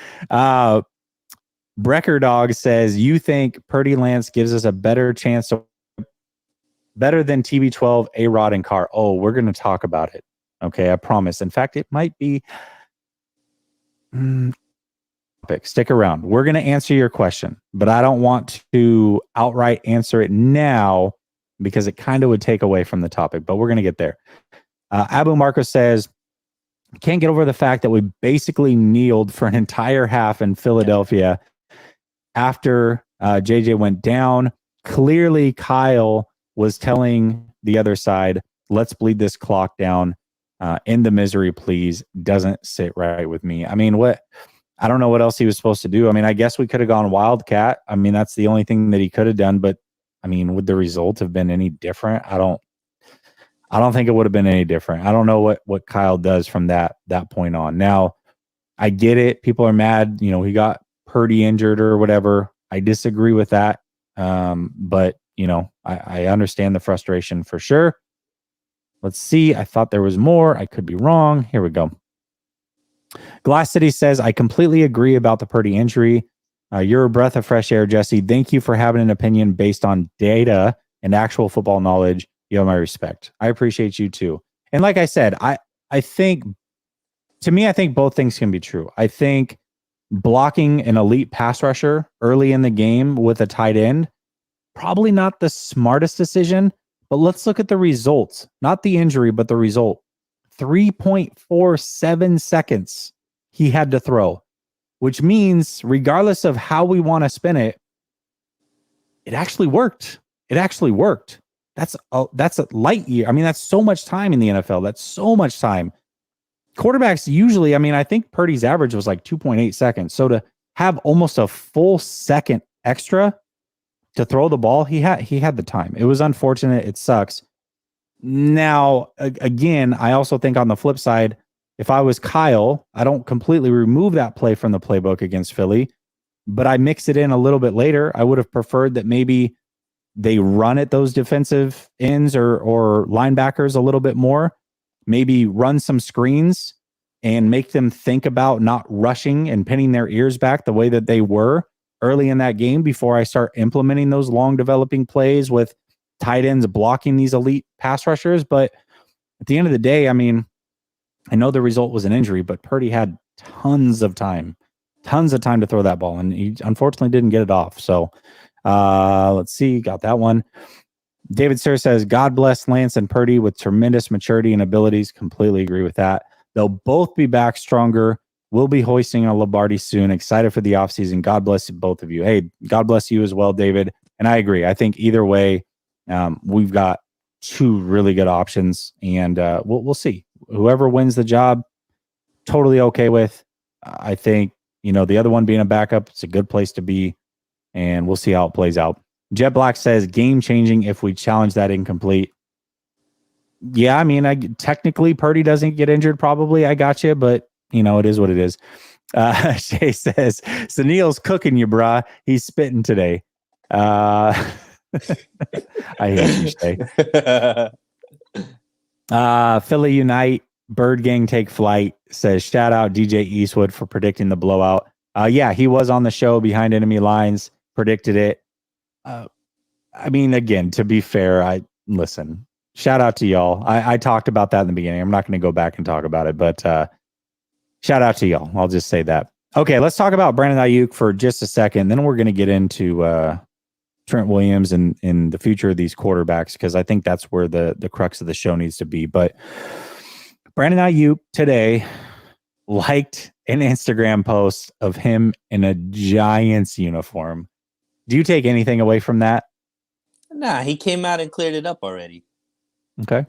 Brecker Dog says, you think Purdy Lance gives us a better chance to better than TB12, A-Rod, and Carr? Oh, we're going to talk about it. Okay, I promise. In fact, it might be stick around. We're going to answer your question, but I don't want to outright answer it now because it kind of would take away from the topic, but we're going to get there. Abu Marco says, can't get over the fact that we basically kneeled for an entire half in Philadelphia after JJ went down. Clearly, Kyle was telling the other side, let's bleed this clock down. End the misery, please. Doesn't sit right with me. I mean, I don't know what else he was supposed to do. I mean, I guess we could have gone Wildcat. I mean, that's the only thing that he could have done. But I mean, would the result have been any different? I don't think it would have been any different. I don't know what Kyle does from that point on. Now, I get it. People are mad. You know, he got Purdy injured or whatever. I disagree with that. But, you know, I understand the frustration for sure. Let's see. I thought there was more. I could be wrong. Here we go. Glass City says, I completely agree about the Purdy injury. You're a breath of fresh air, Jesse. Thank you for having an opinion based on data and actual football knowledge. You have my respect. I appreciate you too. And like I said, I think both things can be true. I think blocking an elite pass rusher early in the game with a tight end, probably not the smartest decision, but let's look at the results, not the injury, but the result. 3.47 seconds he had to throw, which means regardless of how we want to spin it, it actually worked. It actually worked. That's a light year. I mean, that's so much time in the NFL. That's so much time. Quarterbacks usually, I mean, I think Purdy's average was like 2.8 seconds. So to have almost a full second extra to throw the ball, he had the time. It was unfortunate. It sucks. Now, again, I also think on the flip side, if I was Kyle, I don't completely remove that play from the playbook against Philly, but I mix it in a little bit later. I would have preferred that maybe they run at those defensive ends or linebackers a little bit more, maybe run some screens and make them think about not rushing and pinning their ears back the way that they were early in that game before I start implementing those long developing plays with tight ends blocking these elite pass rushers. But at the end of the day, I mean, I know the result was an injury, but Purdy had tons of time to throw that ball, and he unfortunately didn't get it off. So let's see, got that one. David Sir says, God bless Lance and Purdy with tremendous maturity and abilities. Completely agree with that. They'll both be back stronger. We'll be hoisting a Lombardi soon. Excited for the offseason. God bless both of you. Hey, God bless you as well, David. And I agree. I think either way, we've got two really good options, and we'll see. Whoever wins the job, totally okay with. I think, you know, the other one being a backup, it's a good place to be, and we'll see how it plays out. Jet Black says, game changing if we challenge that incomplete. Yeah, I mean, technically Purdy doesn't get injured, probably. I got you, but, you know, it is what it is. Shay says, Suneil's cooking you, brah. He's spitting today. I hate you, Shay. Philly Unite, Bird Gang Take Flight says, shout out DJ Eastwood for predicting the blowout. Yeah, he was on the show Behind Enemy Lines, predicted it. I mean, again, to be fair, listen, shout out to y'all. I talked about that in the beginning. I'm not going to go back and talk about it, but shout out to y'all. I'll just say that. Okay, let's talk about Brandon Aiyuk for just a second. Then we're going to get into Trent Williams and the future of these quarterbacks, because I think that's where the crux of the show needs to be. But Brandon Aiyuk today liked an Instagram post of him in a Giants uniform. Do you take anything away from that? Nah, he came out and cleared it up already. Okay.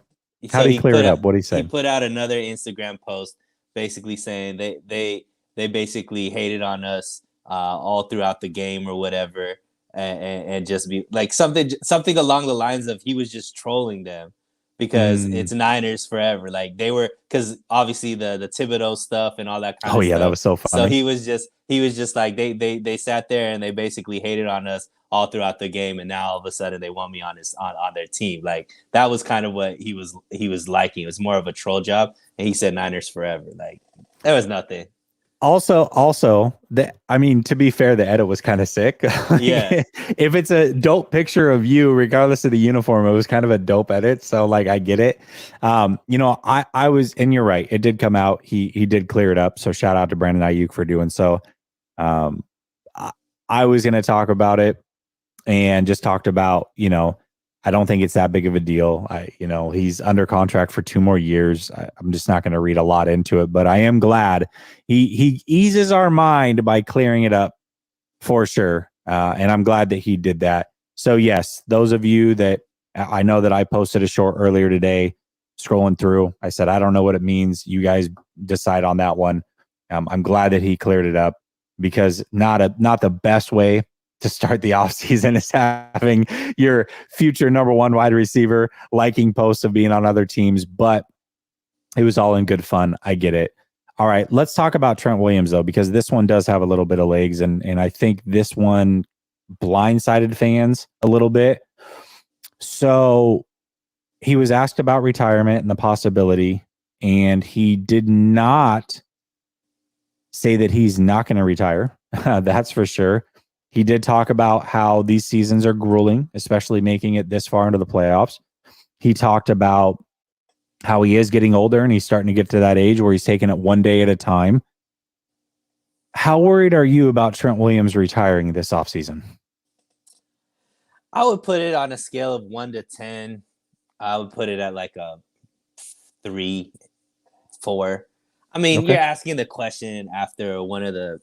How did he clear it up? What did he say? He put out another Instagram post basically saying they basically hated on us all throughout the game or whatever, and just be like something along the lines of he was just trolling them because it's Niners forever. Like they were, because obviously the Thibodeau stuff and all that kind of stuff. That was so funny. So he was just like they sat there and they basically hated on us all throughout the game, and now all of a sudden they want me on their team. Like that was kind of what he was liking. It was more of a troll job, and he said Niners forever. Like there was nothing. Also, to be fair, the edit was kind of sick. Yeah. If it's a dope picture of you, regardless of the uniform, it was kind of a dope edit. So like, I get it. I was, and you're right. It did come out. He did clear it up. So shout out to Brandon Aiyuk for doing so. I was going to talk about it and just talked about, I don't think it's that big of a deal. He's under contract for 2 more years. I'm just not going to read a lot into it, but I am glad he eases our mind by clearing it up for sure. And I'm glad that he did that. So yes, those of you that I know that I posted a short earlier today, scrolling through, I said, I don't know what it means. You guys decide on that one. I'm glad that he cleared it up, because not the best way to start the offseason is having your future number 1 wide receiver liking posts of being on other teams, but it was all in good fun. I get it. All right, let's talk about Trent Williams, though, because this one does have a little bit of legs, and I think this one blindsided fans a little bit. So he was asked about retirement and the possibility, and he did not say that he's not going to retire. That's for sure. He did talk about how these seasons are grueling, especially making it this far into the playoffs. He talked about how he is getting older and he's starting to get to that age where he's taking it one day at a time. How worried are you about Trent Williams retiring this offseason? I would put it on a scale of 1 to 10. I would put it at like a 3, 4. I mean, You're asking the question after one of the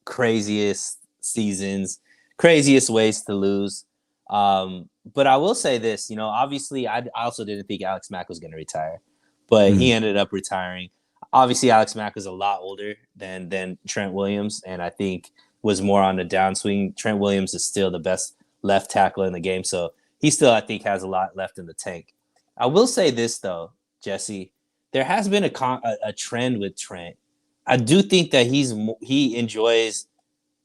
craziest seasons, craziest ways to lose. But I will say this, obviously I also didn't think Alex Mack was going to retire, but he ended up retiring. Obviously Alex Mack was a lot older than Trent Williams, and I think was more on the downswing. Trent Williams is still the best left tackle in the game, so he still, I think, has a lot left in the tank. I will say this though, Jesse, there has been a trend with Trent. I do think that he enjoys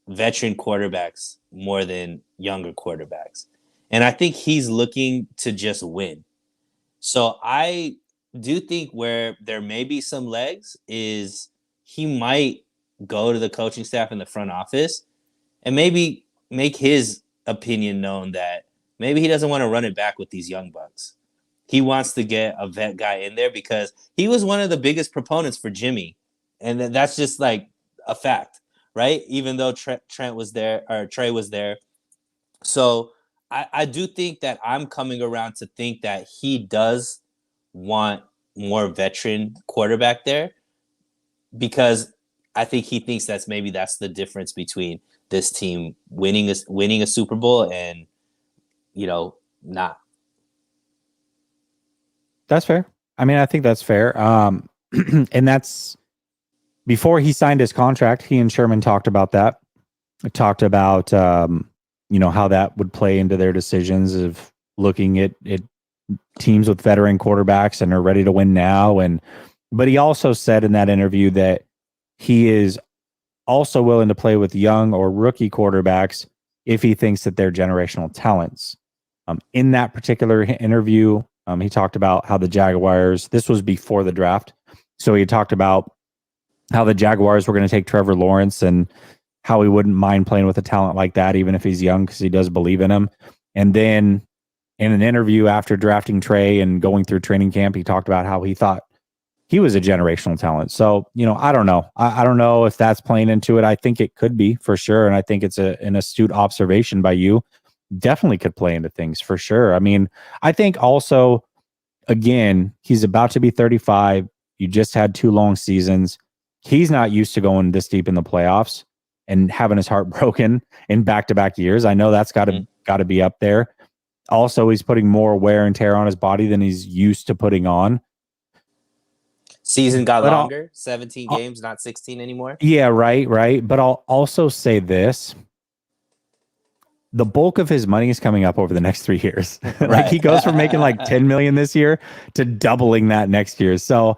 veteran quarterbacks more than younger quarterbacks. And I think he's looking to just win. So I do think where there may be some legs is he might go to the coaching staff in the front office and maybe make his opinion known that maybe he doesn't want to run it back with these young bucks. He wants to get a vet guy in there because he was one of the biggest proponents for Jimmy. And that's just like a fact. Right? Even though Trent was there, or Trey was there. So I do think that I'm coming around to think that he does want more veteran quarterback there, because I think he thinks that's the difference between this team winning a Super Bowl and, not. That's fair. I mean, I think that's fair. And that's, before he signed his contract, he and Sherman talked about that. Talked about, how that would play into their decisions of looking at teams with veteran quarterbacks and are ready to win now. But he also said in that interview that he is also willing to play with young or rookie quarterbacks if he thinks that they're generational talents. In that particular interview, he talked about how the Jaguars, this was before the draft, so he talked about how the Jaguars were going to take Trevor Lawrence and how he wouldn't mind playing with a talent like that, even if he's young, because he does believe in him. And then in an interview after drafting Trey and going through training camp, he talked about how he thought he was a generational talent. So, I don't know. I don't know if that's playing into it. I think it could be for sure. And I think it's an astute observation by you. Definitely could play into things for sure. I mean, I think also, again, he's about to be 35. You just had 2 long seasons. He's not used to going this deep in the playoffs and having his heart broken in back-to-back years. I know that's got to be up there. Also, he's putting more wear and tear on his body than he's used to putting on. Season got longer, 17 games, not 16 anymore. Yeah, right. But I'll also say this. The bulk of his money is coming up over the next 3 years. Like he goes from making like 10 million this year to doubling that next year. So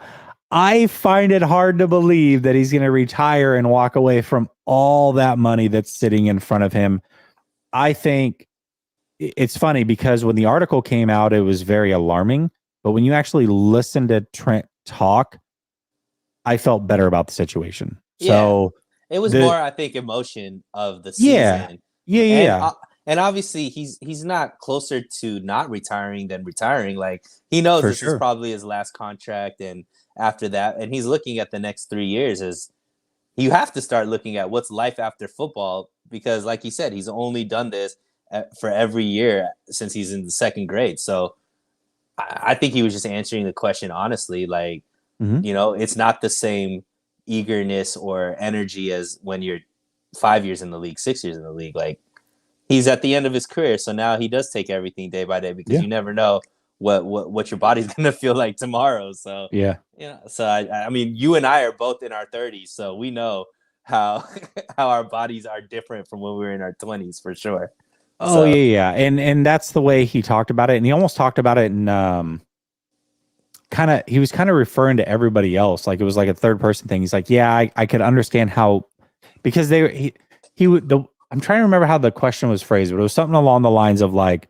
I find it hard to believe that he's going to retire and walk away from all that money that's sitting in front of him. I think it's funny because when the article came out, it was very alarming. But when you actually listen to Trent talk, I felt better about the situation. So it was more, I think, emotion of the season. Yeah. And obviously he's not closer to not retiring than retiring. Like he knows this is probably his last contract, and after that, and he's looking at the next 3 years as you have to start looking at what's life after football, because like you said, he's only done this for every year since he's in the 2nd grade. So I think he was just answering the question honestly. Like, it's not the same eagerness or energy as when you're 5 years in the league, 6 years in the league. Like he's at the end of his career. So now he does take everything day by day because you never know what your body's going to feel like tomorrow. So, so I mean, you and I are both in our 30s, so we know how our bodies are different from when we were in our 20s for sure. Oh, yeah. And that's the way he talked about it. And he almost talked about it in he was kind of referring to everybody else. Like it was like a third person thing. He's like, yeah, I could understand how, because he would, I'm trying to remember how the question was phrased, but it was something along the lines of like,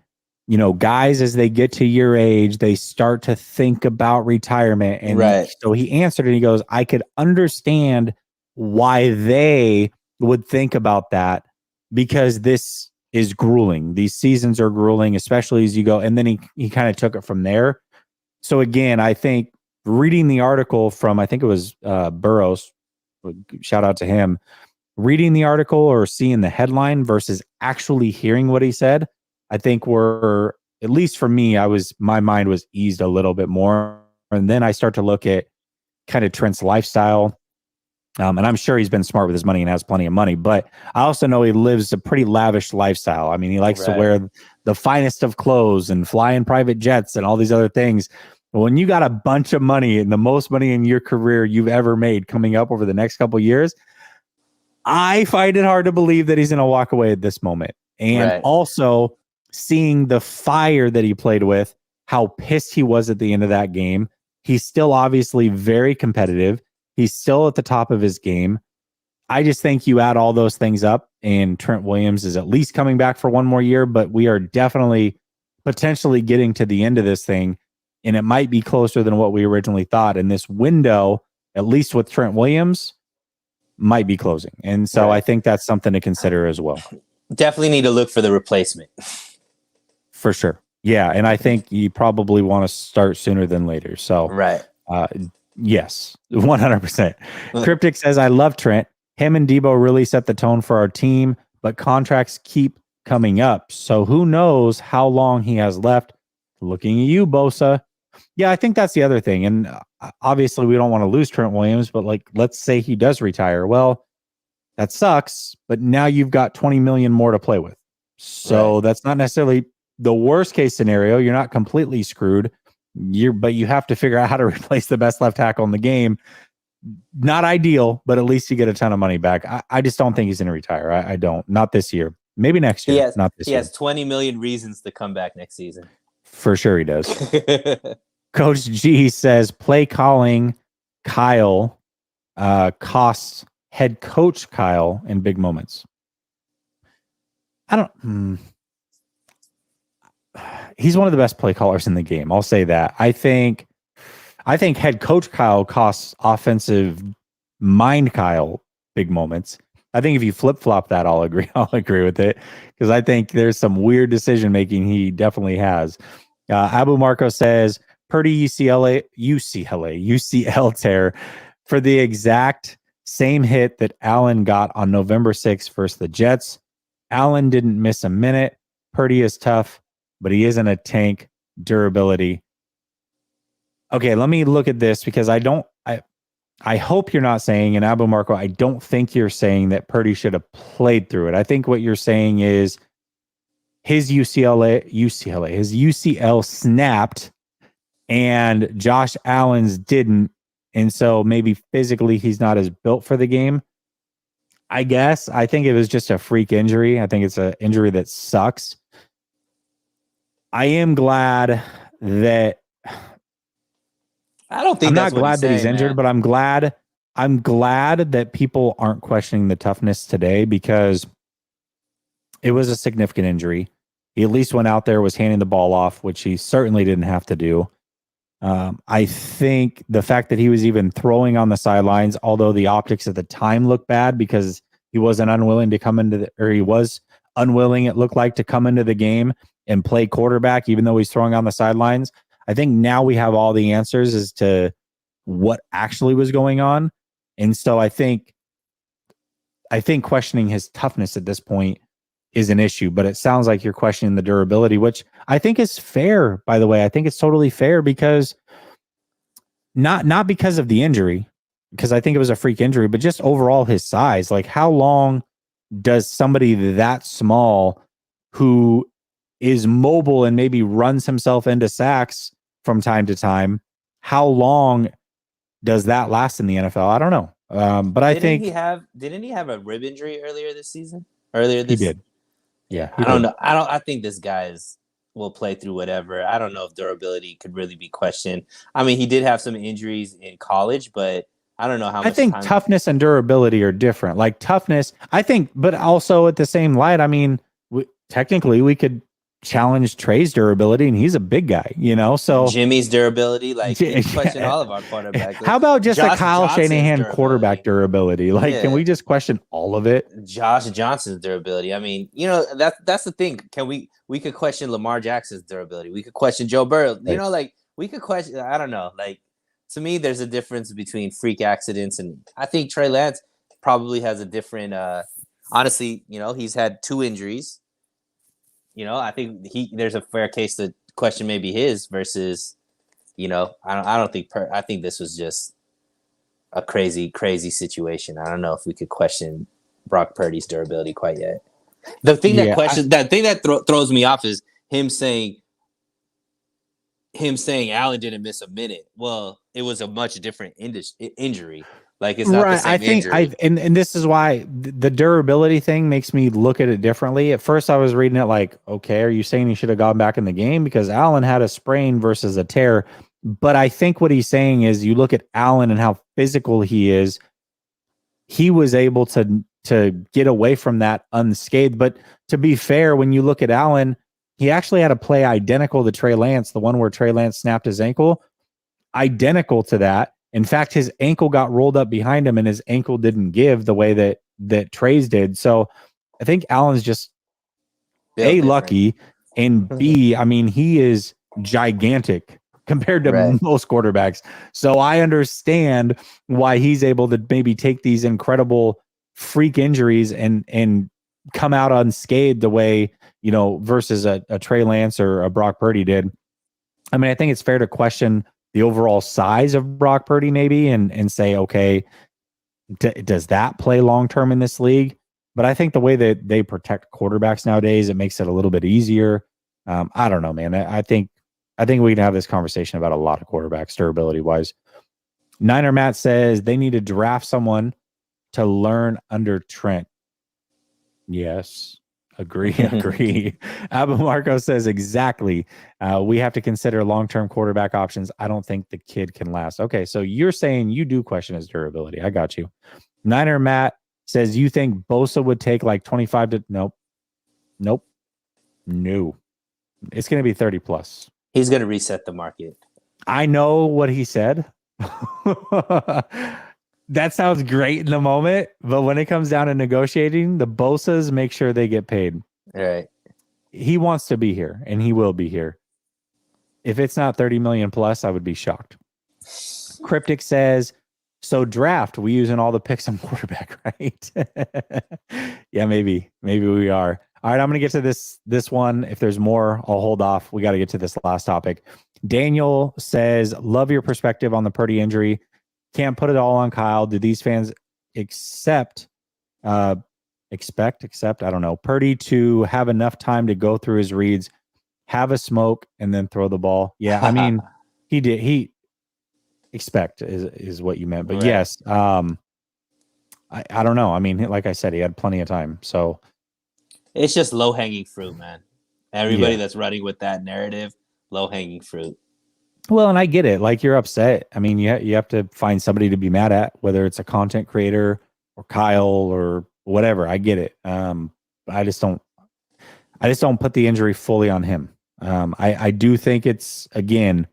guys, as they get to your age, they start to think about retirement. And so he answered and he goes, I could understand why they would think about that because this is grueling. These seasons are grueling, especially as you go. And then he kind of took it from there. So again, I think reading the article from, I think it was Burrows, shout out to him, reading the article or seeing the headline versus actually hearing what he said, I think we're, at least for me, my mind was eased a little bit more. And then I start to look at kind of Trent's lifestyle. And I'm sure he's been smart with his money and has plenty of money, but I also know he lives a pretty lavish lifestyle. I mean, he likes to wear the finest of clothes and fly in private jets and all these other things. When you got a bunch of money and the most money in your career you've ever made coming up over the next couple of years, I find it hard to believe that he's going to walk away at this moment. And also seeing the fire that he played with, how pissed he was at the end of that game. He's still obviously very competitive. He's still at the top of his game. I just think you add all those things up and Trent Williams is at least coming back for one more year, but we are definitely potentially getting to the end of this thing. And it might be closer than what we originally thought. And this window, at least with Trent Williams, might be closing. And so I think that's something to consider as well. Definitely need to look for the replacement. For sure. Yeah. And I think you probably want to start sooner than later. So, yes, 100%. Cryptic says, I love Trent. Him and Debo really set the tone for our team, but contracts keep coming up. So who knows how long he has left. Looking at you, Bosa. Yeah, I think that's the other thing. And obviously we don't want to lose Trent Williams, but like, let's say he does retire. Well, that sucks, but now you've got 20 million more to play with. So that's not necessarily the worst case scenario. You're not completely screwed. But you have to figure out how to replace the best left tackle in the game. Not ideal, but at least you get a ton of money back. I just don't think he's going to retire. I don't. Not this year. Maybe next year. He has 20 million reasons to come back next season. For sure he does. Coach G says play calling Kyle costs head coach Kyle in big moments. He's one of the best play callers in the game. I'll say that. I think head coach Kyle costs offensive mind Kyle big moments. I think if you flip flop that, I'll agree with it because I think there's some weird decision making he definitely has. Abu Marco says Purdy UCL tear for the exact same hit that Allen got on November 6th versus the Jets. Allen didn't miss a minute. Purdy is tough, but he isn't a tank. Durability. Okay, let me look at this because I hope you're not saying, and Abu Marco, I don't think you're saying that Purdy should have played through it. I think what you're saying is his UCL snapped and Josh Allen's didn't. And so maybe physically he's not as built for the game. I guess. I think it was just a freak injury. I think it's an injury that sucks. I am glad that I don't think I'm that's not glad that he's injured, man. but I'm glad that people aren't questioning the toughness today because it was a significant injury. He at least went out there, was handing the ball off, which he certainly didn't have to do. I think the fact that he was even throwing on the sidelines, although the optics at the time looked bad because he wasn't unwilling to come into he was unwilling, it looked like, to come into the game and play quarterback, even though he's throwing on the sidelines. I think now we have all the answers as to what actually was going on. And so I think questioning his toughness at this point is an issue, but it sounds like you're questioning the durability, which I think is fair, by the way. I think it's totally fair because not because of the injury, because I think it was a freak injury, but just overall his size. Like, how long does somebody that small who is mobile and maybe runs himself into sacks from time to time, how long does that last in the NFL? I don't know. But I think didn't he have a rib injury earlier this season? He did. Yeah. I don't know. I think this guy will play through whatever. I don't know if durability could really be questioned. I mean, he did have some injuries in college, but I don't know how much. I think toughness and durability are different. Like toughness, I think, but also at the same light, I mean, technically we could challenge Trey's durability, and he's a big guy, so Jimmy's durability, like, you question all of our quarterbacks. How about just a Kyle Shanahan quarterback durability? Like, can we just question all of it? Josh Johnson's durability. I mean, that's the thing. We could question Lamar Jackson's durability. We could question Joe Burrow. Like, we could question. I don't know. Like, to me, there's a difference between freak accidents, and I think Trey Lance probably has a different. Honestly, he's had 2 injuries. I think there's a fair case to question maybe his versus, I think this was just a crazy situation. I don't know if we could question Brock Purdy's durability quite yet. The thing that throws me off is him saying Allen didn't miss a minute. Well, it was a much different injury. Like, it's not the same injury. And this is why the durability thing makes me look at it differently. At first, I was reading it like, okay, are you saying he should have gone back in the game? Because Allen had a sprain versus a tear. But I think what he's saying is you look at Allen and how physical he is. He was able to get away from that unscathed. But to be fair, when you look at Allen, he actually had a play identical to Trey Lance, the one where Trey Lance snapped his ankle, identical to that. In fact, his ankle got rolled up behind him and his ankle didn't give the way that Trey's did. So I think Allen's just lucky, and B, I mean, he is gigantic compared to most quarterbacks. So I understand why he's able to maybe take these incredible freak injuries and come out unscathed the way, versus a Trey Lance or a Brock Purdy did. I mean, I think it's fair to question the overall size of Brock Purdy maybe and say, okay, does that play long-term in this league? But I think the way that they protect quarterbacks nowadays, it makes it a little bit easier. I don't know, man. I think we can have this conversation about a lot of quarterbacks durability wise. Niner Matt says they need to draft someone to learn under Trent. Yes. Agree. Abu Marco says exactly. We have to consider long-term quarterback options. I don't think the kid can last. Okay, so you're saying you do question his durability. I got you. Niner Matt says you think Bosa would take like 25 to nope. No. It's going to be 30 plus. He's going to reset the market. I know what he said. That sounds great in the moment, but when it comes down to negotiating, the Bosas make sure they get paid. Right. He wants to be here, and he will be here. If it's not 30 million plus, I would be shocked. Cryptic says, so draft, we using all the picks on quarterback, right? Yeah, maybe we are. All right, I'm going to get to this one. If there's more, I'll hold off. We got to get to this last topic. Daniel says, love your perspective on the Purdy injury. Can't put it all on Kyle. Do these fans expect, I don't know, Purdy to have enough time to go through his reads, have a smoke, and then throw the ball? Yeah, I mean, he did. He expect is what you meant. But Right. yes, I don't know. I mean, like I said, he had plenty of time. So it's just low-hanging fruit, man. Everybody that's running with that narrative, low-hanging fruit. Well, and I get it. Like, you're upset. I mean, you have to find somebody to be mad at, whether it's a content creator or Kyle or whatever. I get it. I just don't put the injury fully on him. I do think it's, again,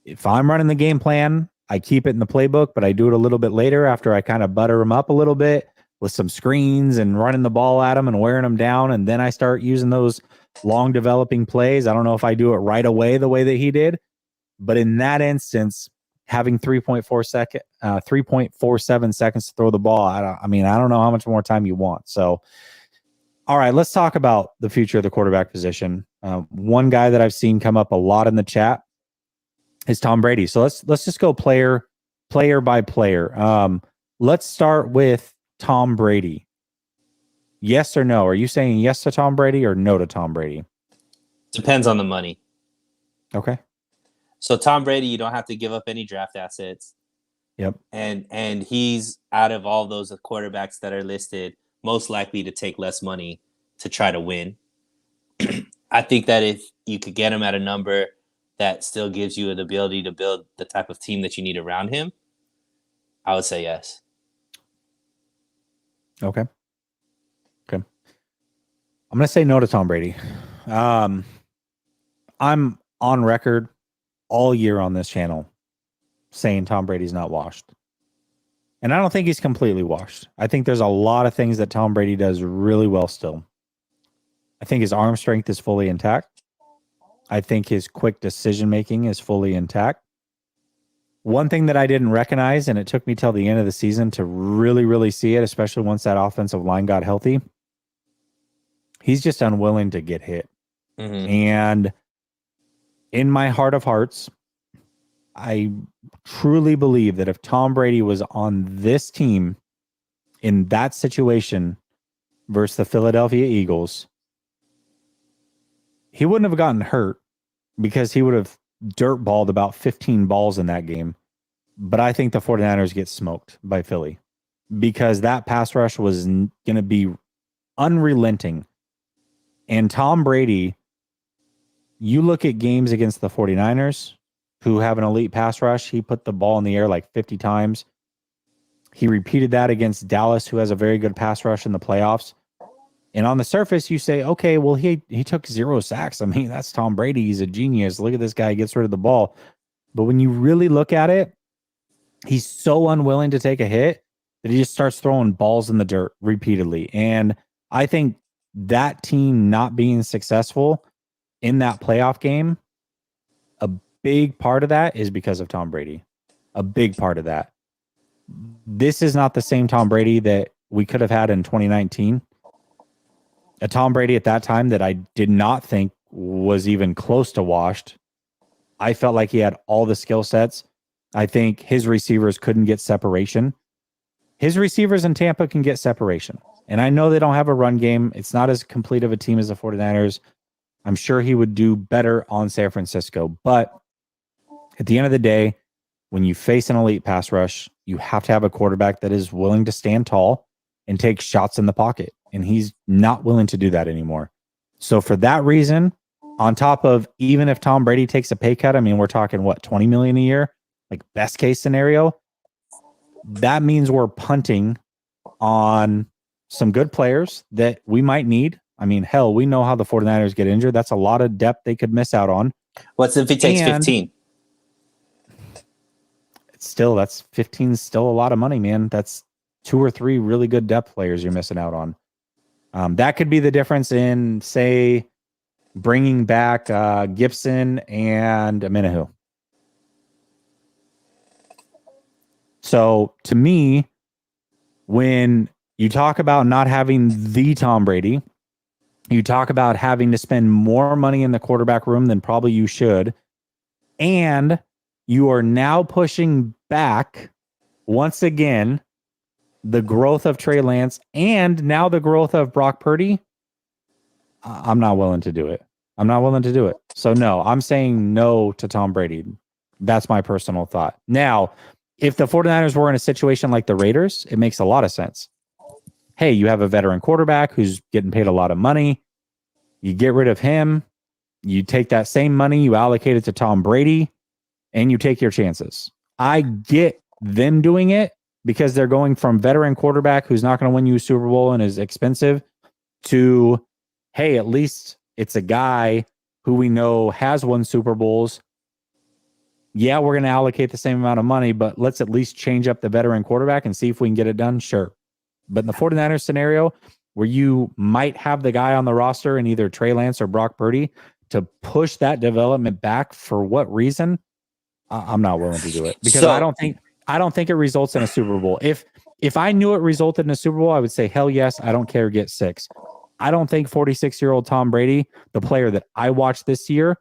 if I'm running the game plan, I keep it in the playbook, but I do it a little bit later after I kind of butter him up a little bit with some screens and running the ball at him and wearing him down. And then I start using those long developing plays. I don't know if I do it right away the way that he did, but in that instance, having 3.47 seconds to throw the ball, I don't know how much more time you want. So, all right, let's talk about the future of the quarterback position. One guy that I've seen come up a lot in the chat is Tom Brady. So let's just go player by player. Let's start with Tom Brady. Yes or no? Are you saying yes to Tom Brady or no to Tom Brady? Depends on the money. Okay. So Tom Brady, you don't have to give up any draft assets. Yep. And he's, out of all those quarterbacks that are listed, most likely to take less money to try to win. I think that if you could get him at a number that still gives you the ability to build the type of team that you need around him, I would say yes. Okay. I'm going to say no to Tom Brady. I'm on record all year on this channel saying Tom Brady's not washed. And I don't think he's completely washed. I think there's a lot of things that Tom Brady does really well still. I think his arm strength is fully intact. I think his quick decision-making is fully intact. One thing that I didn't recognize, and it took me till the end of the season to really, really see it, especially once that offensive line got healthy, he's just unwilling to get hit. Mm-hmm. And in my heart of hearts, I truly believe that if Tom Brady was on this team in that situation versus the Philadelphia Eagles, he wouldn't have gotten hurt because he would have dirtballed about 15 balls in that game. But I think the 49ers get smoked by Philly because that pass rush was going to be unrelenting. And Tom Brady, you look at games against the 49ers who have an elite pass rush. He put the ball in the air like 50 times. He repeated that against Dallas, who has a very good pass rush in the playoffs. And on the surface, you say, okay, well, he took 0 sacks. I mean, that's Tom Brady. He's a genius. Look at this guy. He gets rid of the ball. But when you really look at it, he's so unwilling to take a hit that he just starts throwing balls in the dirt repeatedly. And I think that team not being successful in that playoff game, a big part of that is because of Tom Brady. A big part of that. This is not the same Tom Brady that we could have had in 2019. A Tom Brady at that time that I did not think was even close to washed. I felt like he had all the skill sets. I think his receivers couldn't get separation. His receivers in Tampa can get separation. And I know they don't have a run game. It's not as complete of a team as the 49ers. I'm sure he would do better on San Francisco. But at the end of the day, when you face an elite pass rush, you have to have a quarterback that is willing to stand tall and take shots in the pocket. And he's not willing to do that anymore. So for that reason, on top of even if Tom Brady takes a pay cut, I mean, we're talking what, $20 million a year, like best case scenario. That means we're punting on some good players that we might need. I mean, hell, we know how the 49ers get injured. That's a lot of depth they could miss out on. What's if he takes 15? Still, that's 15 is still a lot of money, man. That's 2 or 3 really good depth players you're missing out on. That could be the difference in, say, bringing back Gibson and Minahu. So to me, when you talk about not having the Tom Brady, you talk about having to spend more money in the quarterback room than probably you should, and you are now pushing back once again the growth of Trey Lance and now the growth of Brock Purdy. I'm not willing to do it. So no, I'm saying no to Tom Brady. That's my personal thought. Now, if the 49ers were in a situation like the Raiders, it makes a lot of sense. Hey, you have a veteran quarterback who's getting paid a lot of money. You get rid of him. You take that same money, you allocate it to Tom Brady, and you take your chances. I get them doing it because they're going from veteran quarterback who's not going to win you a Super Bowl and is expensive to, hey, at least it's a guy who we know has won Super Bowls. Yeah, we're going to allocate the same amount of money, but let's at least change up the veteran quarterback and see if we can get it done. Sure. But in the 49ers scenario, where you might have the guy on the roster in either Trey Lance or Brock Purdy to push that development back for what reason? I'm not willing to do it because I don't think it results in a Super Bowl. If I knew it resulted in a Super Bowl, I would say, hell yes, I don't care, get 6. I don't think 46-year-old Tom Brady, the player that I watched this year,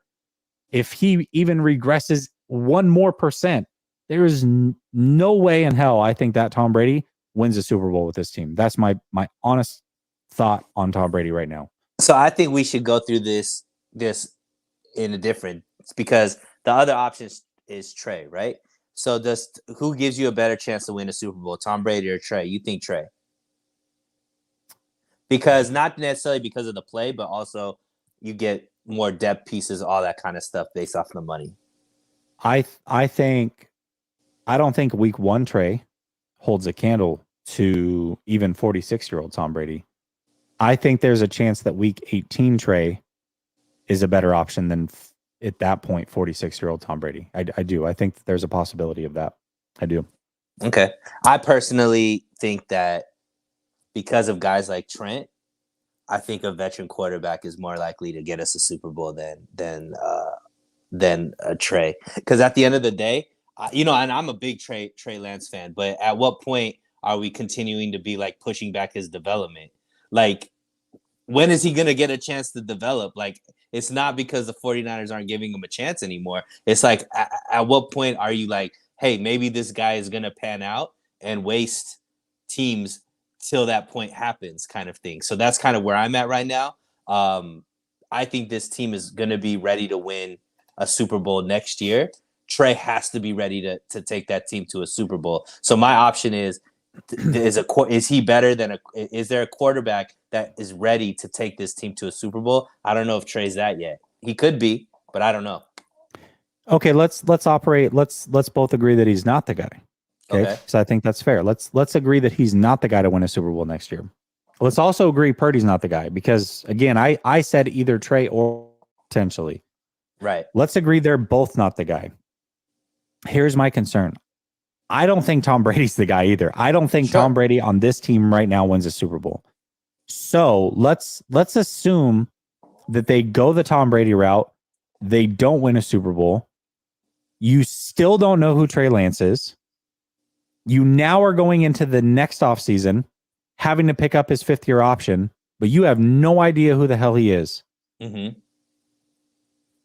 if he even regresses 1 more percent, there is no way in hell I think that Tom Brady wins a Super Bowl with this team. That's my honest thought on Tom Brady right now. So I think we should go through this in a different, because the other option is Trey, right? So who gives you a better chance to win a Super Bowl, Tom Brady or Trey? You think Trey? Because not necessarily because of the play, but also you get more depth pieces, all that kind of stuff based off of the money. I don't think week 1 Trey holds a candle to even 46-year-old Tom Brady. I think there's a chance that week 18 Trey is a better option than at that point 46-year-old Tom Brady. I do. I think there's a possibility of that. I do. Okay. I personally think that because of guys like Trent, I think a veteran quarterback is more likely to get us a Super Bowl than a Trey. Because at the end of the day, and I'm a big Trey Lance fan, but at what point are we continuing to be like pushing back his development? Like, when is he going to get a chance to develop? Like, it's not because the 49ers aren't giving him a chance anymore. It's like, at what point are you like, hey, maybe this guy is going to pan out and waste teams till that point happens, kind of thing. So that's kind of where I'm at right now. I think this team is going to be ready to win a Super Bowl next year. Trey has to be ready to take that team to a Super Bowl. So my option is he better than is there a quarterback that is ready to take this team to a Super Bowl? I don't know if Trey's that yet. He could be, but I don't know. Okay, let's both agree that he's not the guy. Okay. So I think that's fair. Let's agree that he's not the guy to win a Super Bowl next year. Let's also agree Purdy's not the guy, because again, I said either Trey or potentially. Right. Let's agree they're both not the guy. Here's my concern. I don't think Tom Brady's the guy either. I don't think Tom Brady on this team right now wins a Super Bowl. So let's assume that they go the Tom Brady route. They don't win a Super Bowl. You still don't know who Trey Lance is. You now are going into the next offseason having to pick up his 5th-year option, but you have no idea who the hell he is. Mm-hmm.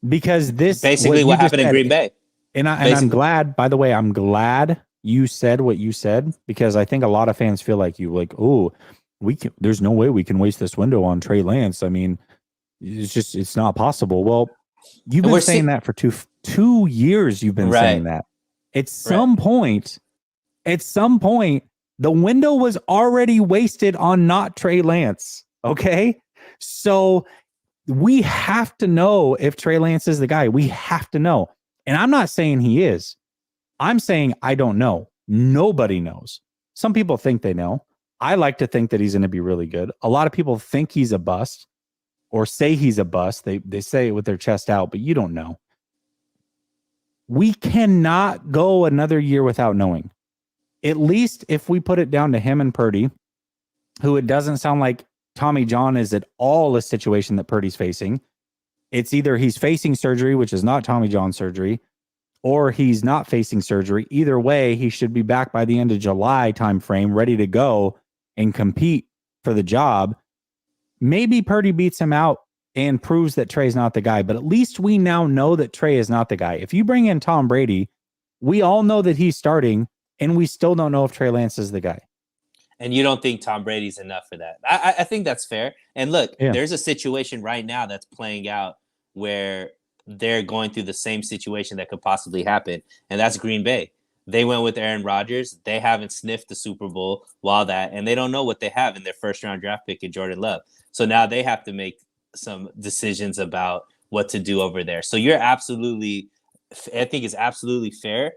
Because this basically what happened in Green Bay. And I'm glad, by the way, I'm glad you said what you said, because I think a lot of fans feel like there's no way we can waste this window on Trey Lance. I mean, it's not possible. Well, you've been saying that for two years. You've been saying that. At some point, the window was already wasted on not Trey Lance. Okay. So we have to know if Trey Lance is the guy. We have to know. And I'm not saying he is. I'm saying I don't know. Nobody knows. Some people think they know. I like to think that he's going to be really good. A lot of people think he's a bust or say he's a bust. They say it with their chest out, but you don't know. We cannot go another year without knowing. At least if we put it down to him and Purdy, who it doesn't sound like Tommy John is at all a situation that Purdy's facing. It's either he's facing surgery, which is not Tommy John surgery, or he's not facing surgery. Either way, he should be back by the end of July timeframe, ready to go and compete for the job. Maybe Purdy beats him out and proves that Trey's not the guy, but at least we now know that Trey is not the guy. If you bring in Tom Brady, we all know that he's starting, and we still don't know if Trey Lance is the guy. And you don't think Tom Brady's enough for that? I think that's fair. And look, there's a situation right now that's playing out where they're going through the same situation that could possibly happen, and that's Green Bay. They went with Aaron Rodgers. They haven't sniffed the Super Bowl and they don't know what they have in their first-round draft pick in Jordan Love. So now they have to make some decisions about what to do over there. So I think it's absolutely fair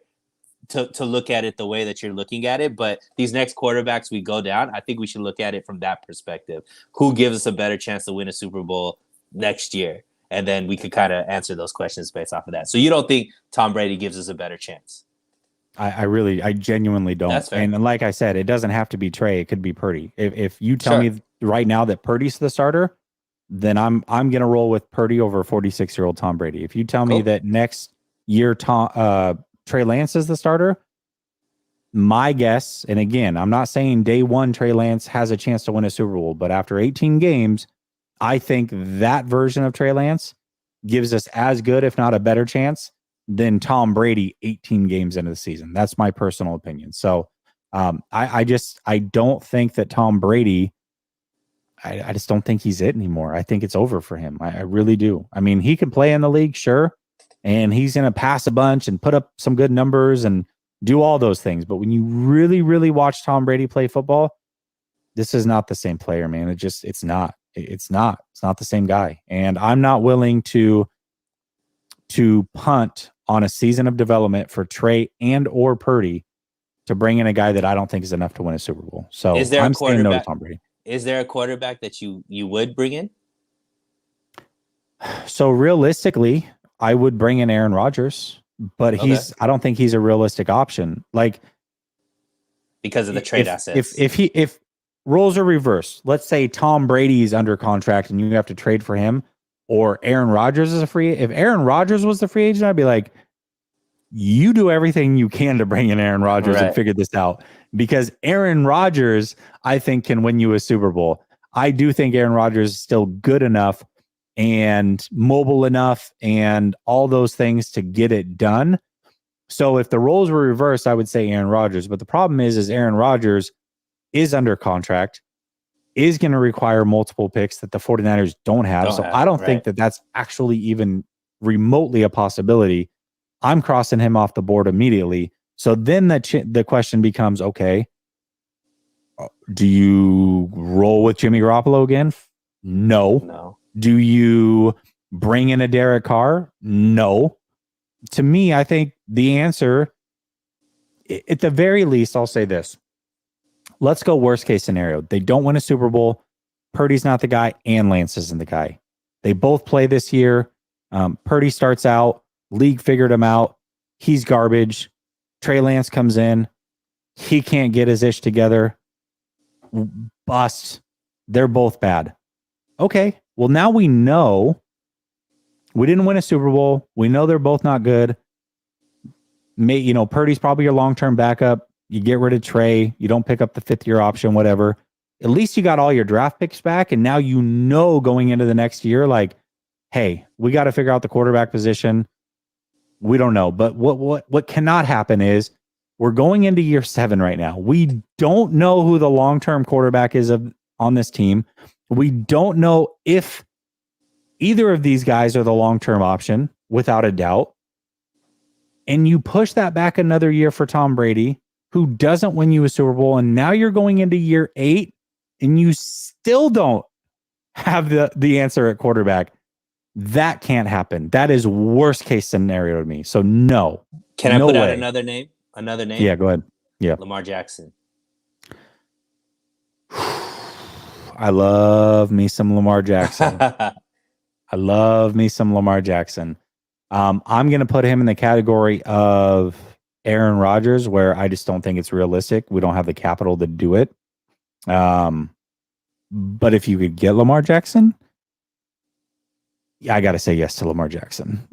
to look at it the way that you're looking at it. But these next quarterbacks we go down, I think we should look at it from that perspective. Who gives us a better chance to win a Super Bowl next year? And then we could kind of answer those questions based off of that. So you don't think Tom Brady gives us a better chance? I genuinely don't. That's fair. And like I said, it doesn't have to be Trey. It could be Purdy. If you tell me right now that Purdy's the starter, then I'm going to roll with Purdy over 46-year-old Tom Brady. If you tell me that next year Trey Lance is the starter, my guess, and again, I'm not saying day one Trey Lance has a chance to win a Super Bowl, but after 18 games, I think that version of Trey Lance gives us as good, if not a better chance than Tom Brady 18 games into the season. That's my personal opinion. So I don't think that Tom Brady, I just don't think he's it anymore. I think it's over for him. I really do. I mean, he can play in the league, sure, and he's going to pass a bunch and put up some good numbers and do all those things. But when you really, really watch Tom Brady play football, this is not the same player, man. It's not the same guy. And I'm not willing to punt on a season of development for Trey and or Purdy to bring in a guy that I don't think is enough to win a Super Bowl. So I'm saying no to Tom Brady. Is there a quarterback that you would bring in? So realistically, I would bring in Aaron Rodgers, but I don't think he's a realistic option. Like, because of the trade assets. If roles are reversed, let's say Tom Brady's under contract and you have to trade for him, or Aaron Rodgers is if Aaron Rodgers was the free agent, I'd be like, you do everything you can to bring in Aaron Rodgers and figure this out, because Aaron Rodgers, I think, can win you a Super Bowl. I do think Aaron Rodgers is still good enough and mobile enough and all those things to get it done. So if the roles were reversed, I would say Aaron Rodgers. But the problem is Aaron Rodgers is under contract, is going to require multiple picks that the 49ers don't have. I don't think that that's actually even remotely a possibility. I'm crossing him off the board immediately. So then the question becomes, okay, do you roll with Jimmy Garoppolo again? No. Do you bring in a Derek Carr? No. To me, I think the answer, at the very least, I'll say this. Let's go worst case scenario. They don't win a Super Bowl. Purdy's not the guy, and Lance isn't the guy. They both play this year. Purdy starts out. League figured him out. He's garbage. Trey Lance comes in. He can't get his ish together. Bust. They're both bad. Okay. Well, now we know we didn't win a Super Bowl. We know they're both not good. Purdy's probably your long-term backup. You get rid of Trey. You don't pick up the fifth-year option, whatever. At least you got all your draft picks back, and now going into the next year, like, hey, we got to figure out the quarterback position. We don't know. But what cannot happen is we're going into year 7 right now. We don't know who the long-term quarterback is on this team. We don't know if either of these guys are the long-term option, without a doubt. And you push that back another year for Tom Brady, who doesn't win you a Super Bowl, and now you're going into year 8, and you still don't have the answer at quarterback. That can't happen. That is worst case scenario to me. So no. Can I put out another name? Yeah, go ahead. Yeah. Lamar Jackson. I love me some Lamar Jackson. I'm going to put him in the category of Aaron Rodgers, where I just don't think it's realistic. We don't have the capital to do it. But if you could get Lamar Jackson, I got to say yes to Lamar Jackson.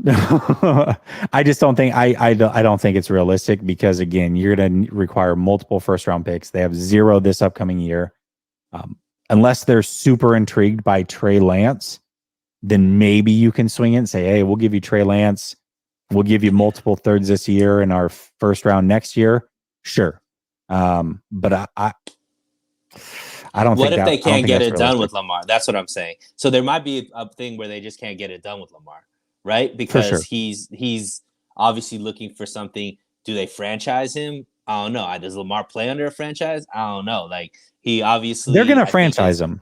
I just don't think I don't think it's realistic because again, you're going to require multiple first round picks. They have 0 this upcoming year. Unless they're super intrigued by Trey Lance, then maybe you can swing it and say, "Hey, we'll give you Trey Lance. We'll give you multiple thirds this year and our first round next year." Sure. But I don't What think if that, they can't get it realistic. done with Lamar? That's what I'm saying. So there might be a thing where they just can't get it done with Lamar, right? Because sure. he's obviously looking for something. Do they franchise him? I don't know. Does Lamar play under a franchise? I don't know. Like he obviously they're going to franchise him.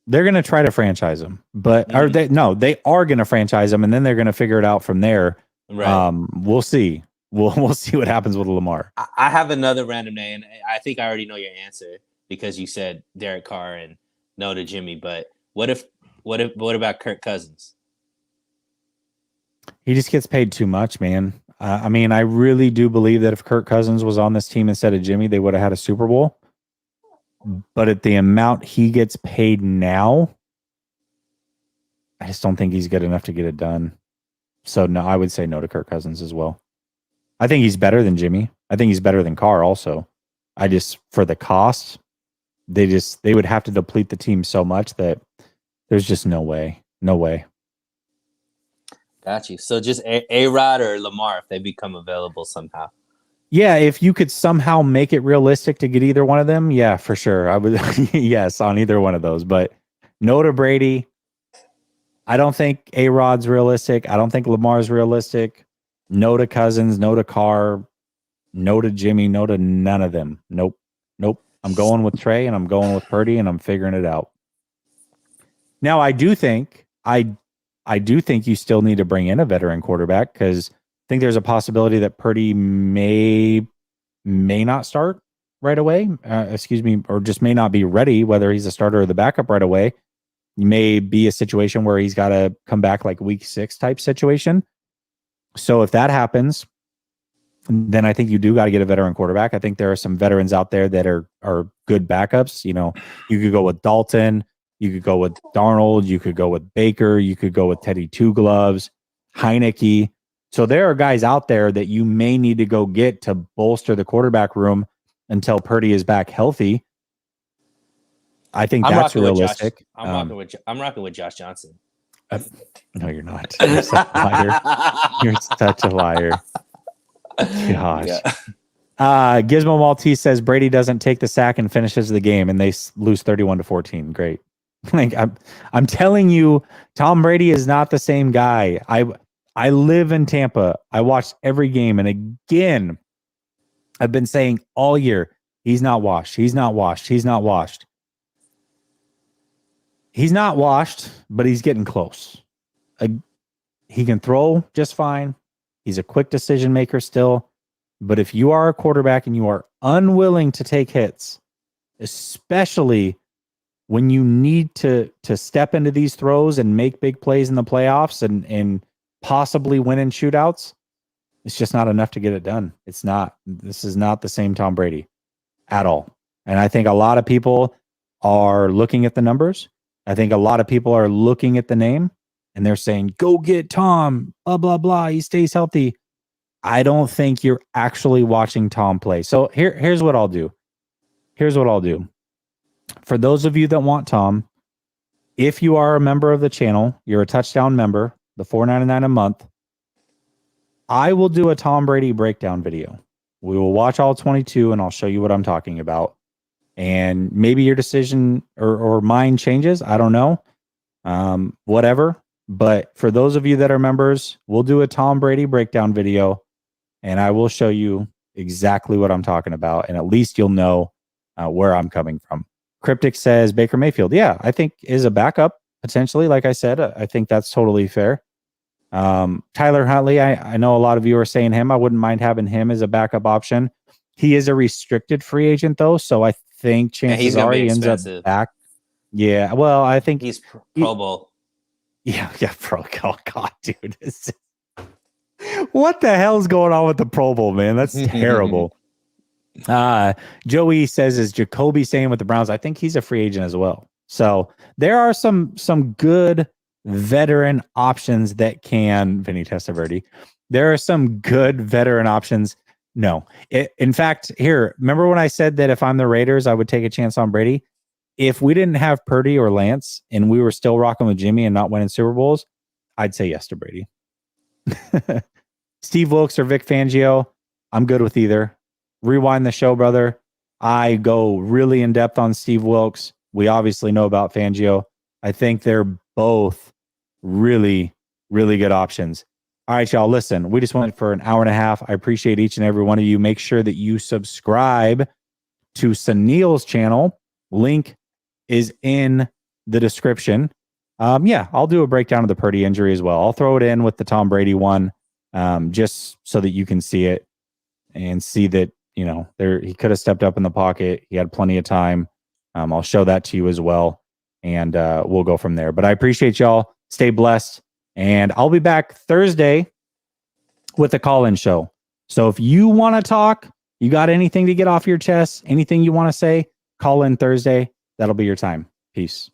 They're going to try to franchise him, but are they? No, they are going to franchise him, and then they're going to figure it out from there. Right. We'll see. We'll see what happens with Lamar. I have another random name. I think I already know your answer because you said Derek Carr and no to Jimmy. But what about Kirk Cousins? He just gets paid too much, man. I mean, I really do believe that if Kirk Cousins was on this team instead of Jimmy, they would have had a Super Bowl. But at the amount he gets paid now, I just don't think he's good enough to get it done. So no, I would say no to Kirk Cousins as well. I think he's better than Jimmy. I think he's better than Carr also. I just, for the cost, they would have to deplete the team so much that there's just no way. No way. Got you. So just A-Rod or Lamar if they become available somehow. Yeah, if you could somehow make it realistic to get either one of them, yeah, for sure. I would yes, on either one of those. But no to Brady. I don't think A-Rod's realistic. I don't think Lamar's realistic. No to Cousins, no to Carr, no to Jimmy, no to none of them. Nope. I'm going with Trey and I'm going with Purdy and I'm figuring it out. Now I do think you still need to bring in a veteran quarterback because I think there's a possibility that Purdy may not start right away. Or just may not be ready, whether he's a starter or the backup right away. It may be a situation where he's got to come back like week 6 type situation. So if that happens, then I think you do got to get a veteran quarterback. I think there are some veterans out there that are good backups. You know, you could go with Dalton, you could go with Darnold, you could go with Baker, you could go with Teddy Two Gloves, Heineke. So there are guys out there that you may need to go get to bolster the quarterback room until Purdy is back healthy. I think that's realistic. I'm rocking with Josh Johnson. No, you're not. You're such a liar. You're such a liar. Gosh. Yeah. Gizmo Maltese says Brady doesn't take the sack and finishes the game, and they lose 31-14. Great. Like I'm telling you, Tom Brady is not the same guy. I live in Tampa. I watched every game, and again, I've been saying all year, he's not washed. He's not washed. He's not washed. He's not washed, but he's getting close. He can throw just fine. He's a quick decision maker still. But if you are a quarterback and you are unwilling to take hits, especially when you need to step into these throws and make big plays in the playoffs and possibly win in shootouts, it's just not enough to get it done. It's not. This is not the same Tom Brady at all. And I think a lot of people are looking at the numbers. I think a lot of people are looking at the name and they're saying, go get Tom, blah, blah, blah. He stays healthy. I don't think you're actually watching Tom play. So here's what I'll do. For those of you that want Tom, if you are a member of the channel, you're a touchdown member, the $4.99 a month, I will do a Tom Brady breakdown video. We will watch all 22 and I'll show you what I'm talking about. And maybe your decision or mine changes. I don't know. Whatever. But for those of you that are members, we'll do a Tom Brady breakdown video and I will show you exactly what I'm talking about. And at least you'll know where I'm coming from. Cryptic says Baker Mayfield. Yeah, I think is a backup potentially. Like I said, I think that's totally fair. Tyler Huntley, I know a lot of you are saying him. I wouldn't mind having him as a backup option. He is a restricted free agent though, so I think chances are he ends up back. Yeah, well, I think he's Pro Bowl. Yeah, Pro. Oh God, dude, what the hell's going on with the Pro Bowl, man? That's terrible. Joey says, is Jacoby staying with the Browns? I think he's a free agent as well. So there are some good veteran options that can Vinny Testaverde. There are some good veteran options. No, in fact, here, remember when I said that if I'm the Raiders, I would take a chance on Brady? If we didn't have Purdy or Lance and we were still rocking with Jimmy and not winning Super Bowls, I'd say yes to Brady. Steve Wilkes or Vic Fangio, I'm good with either. Rewind the show, brother. I go really in depth on Steve Wilkes. We obviously know about Fangio. I think they're both really, really good options. All right, y'all, listen, we just went for an hour and a half. I appreciate each and every one of you. Make sure that you subscribe to Suneil's channel. Link is in the description. Yeah, I'll do a breakdown of the Purdy injury as well. I'll throw it in with the Tom Brady one, just so that you can see it and see that, you know, he could have stepped up in the pocket. He had plenty of time. I'll show that to you as well, and we'll go from there. But I appreciate y'all. Stay blessed, and I'll be back Thursday with the call-in show. So if you want to talk, you got anything to get off your chest, anything you want to say, call in Thursday. That'll be your time. Peace.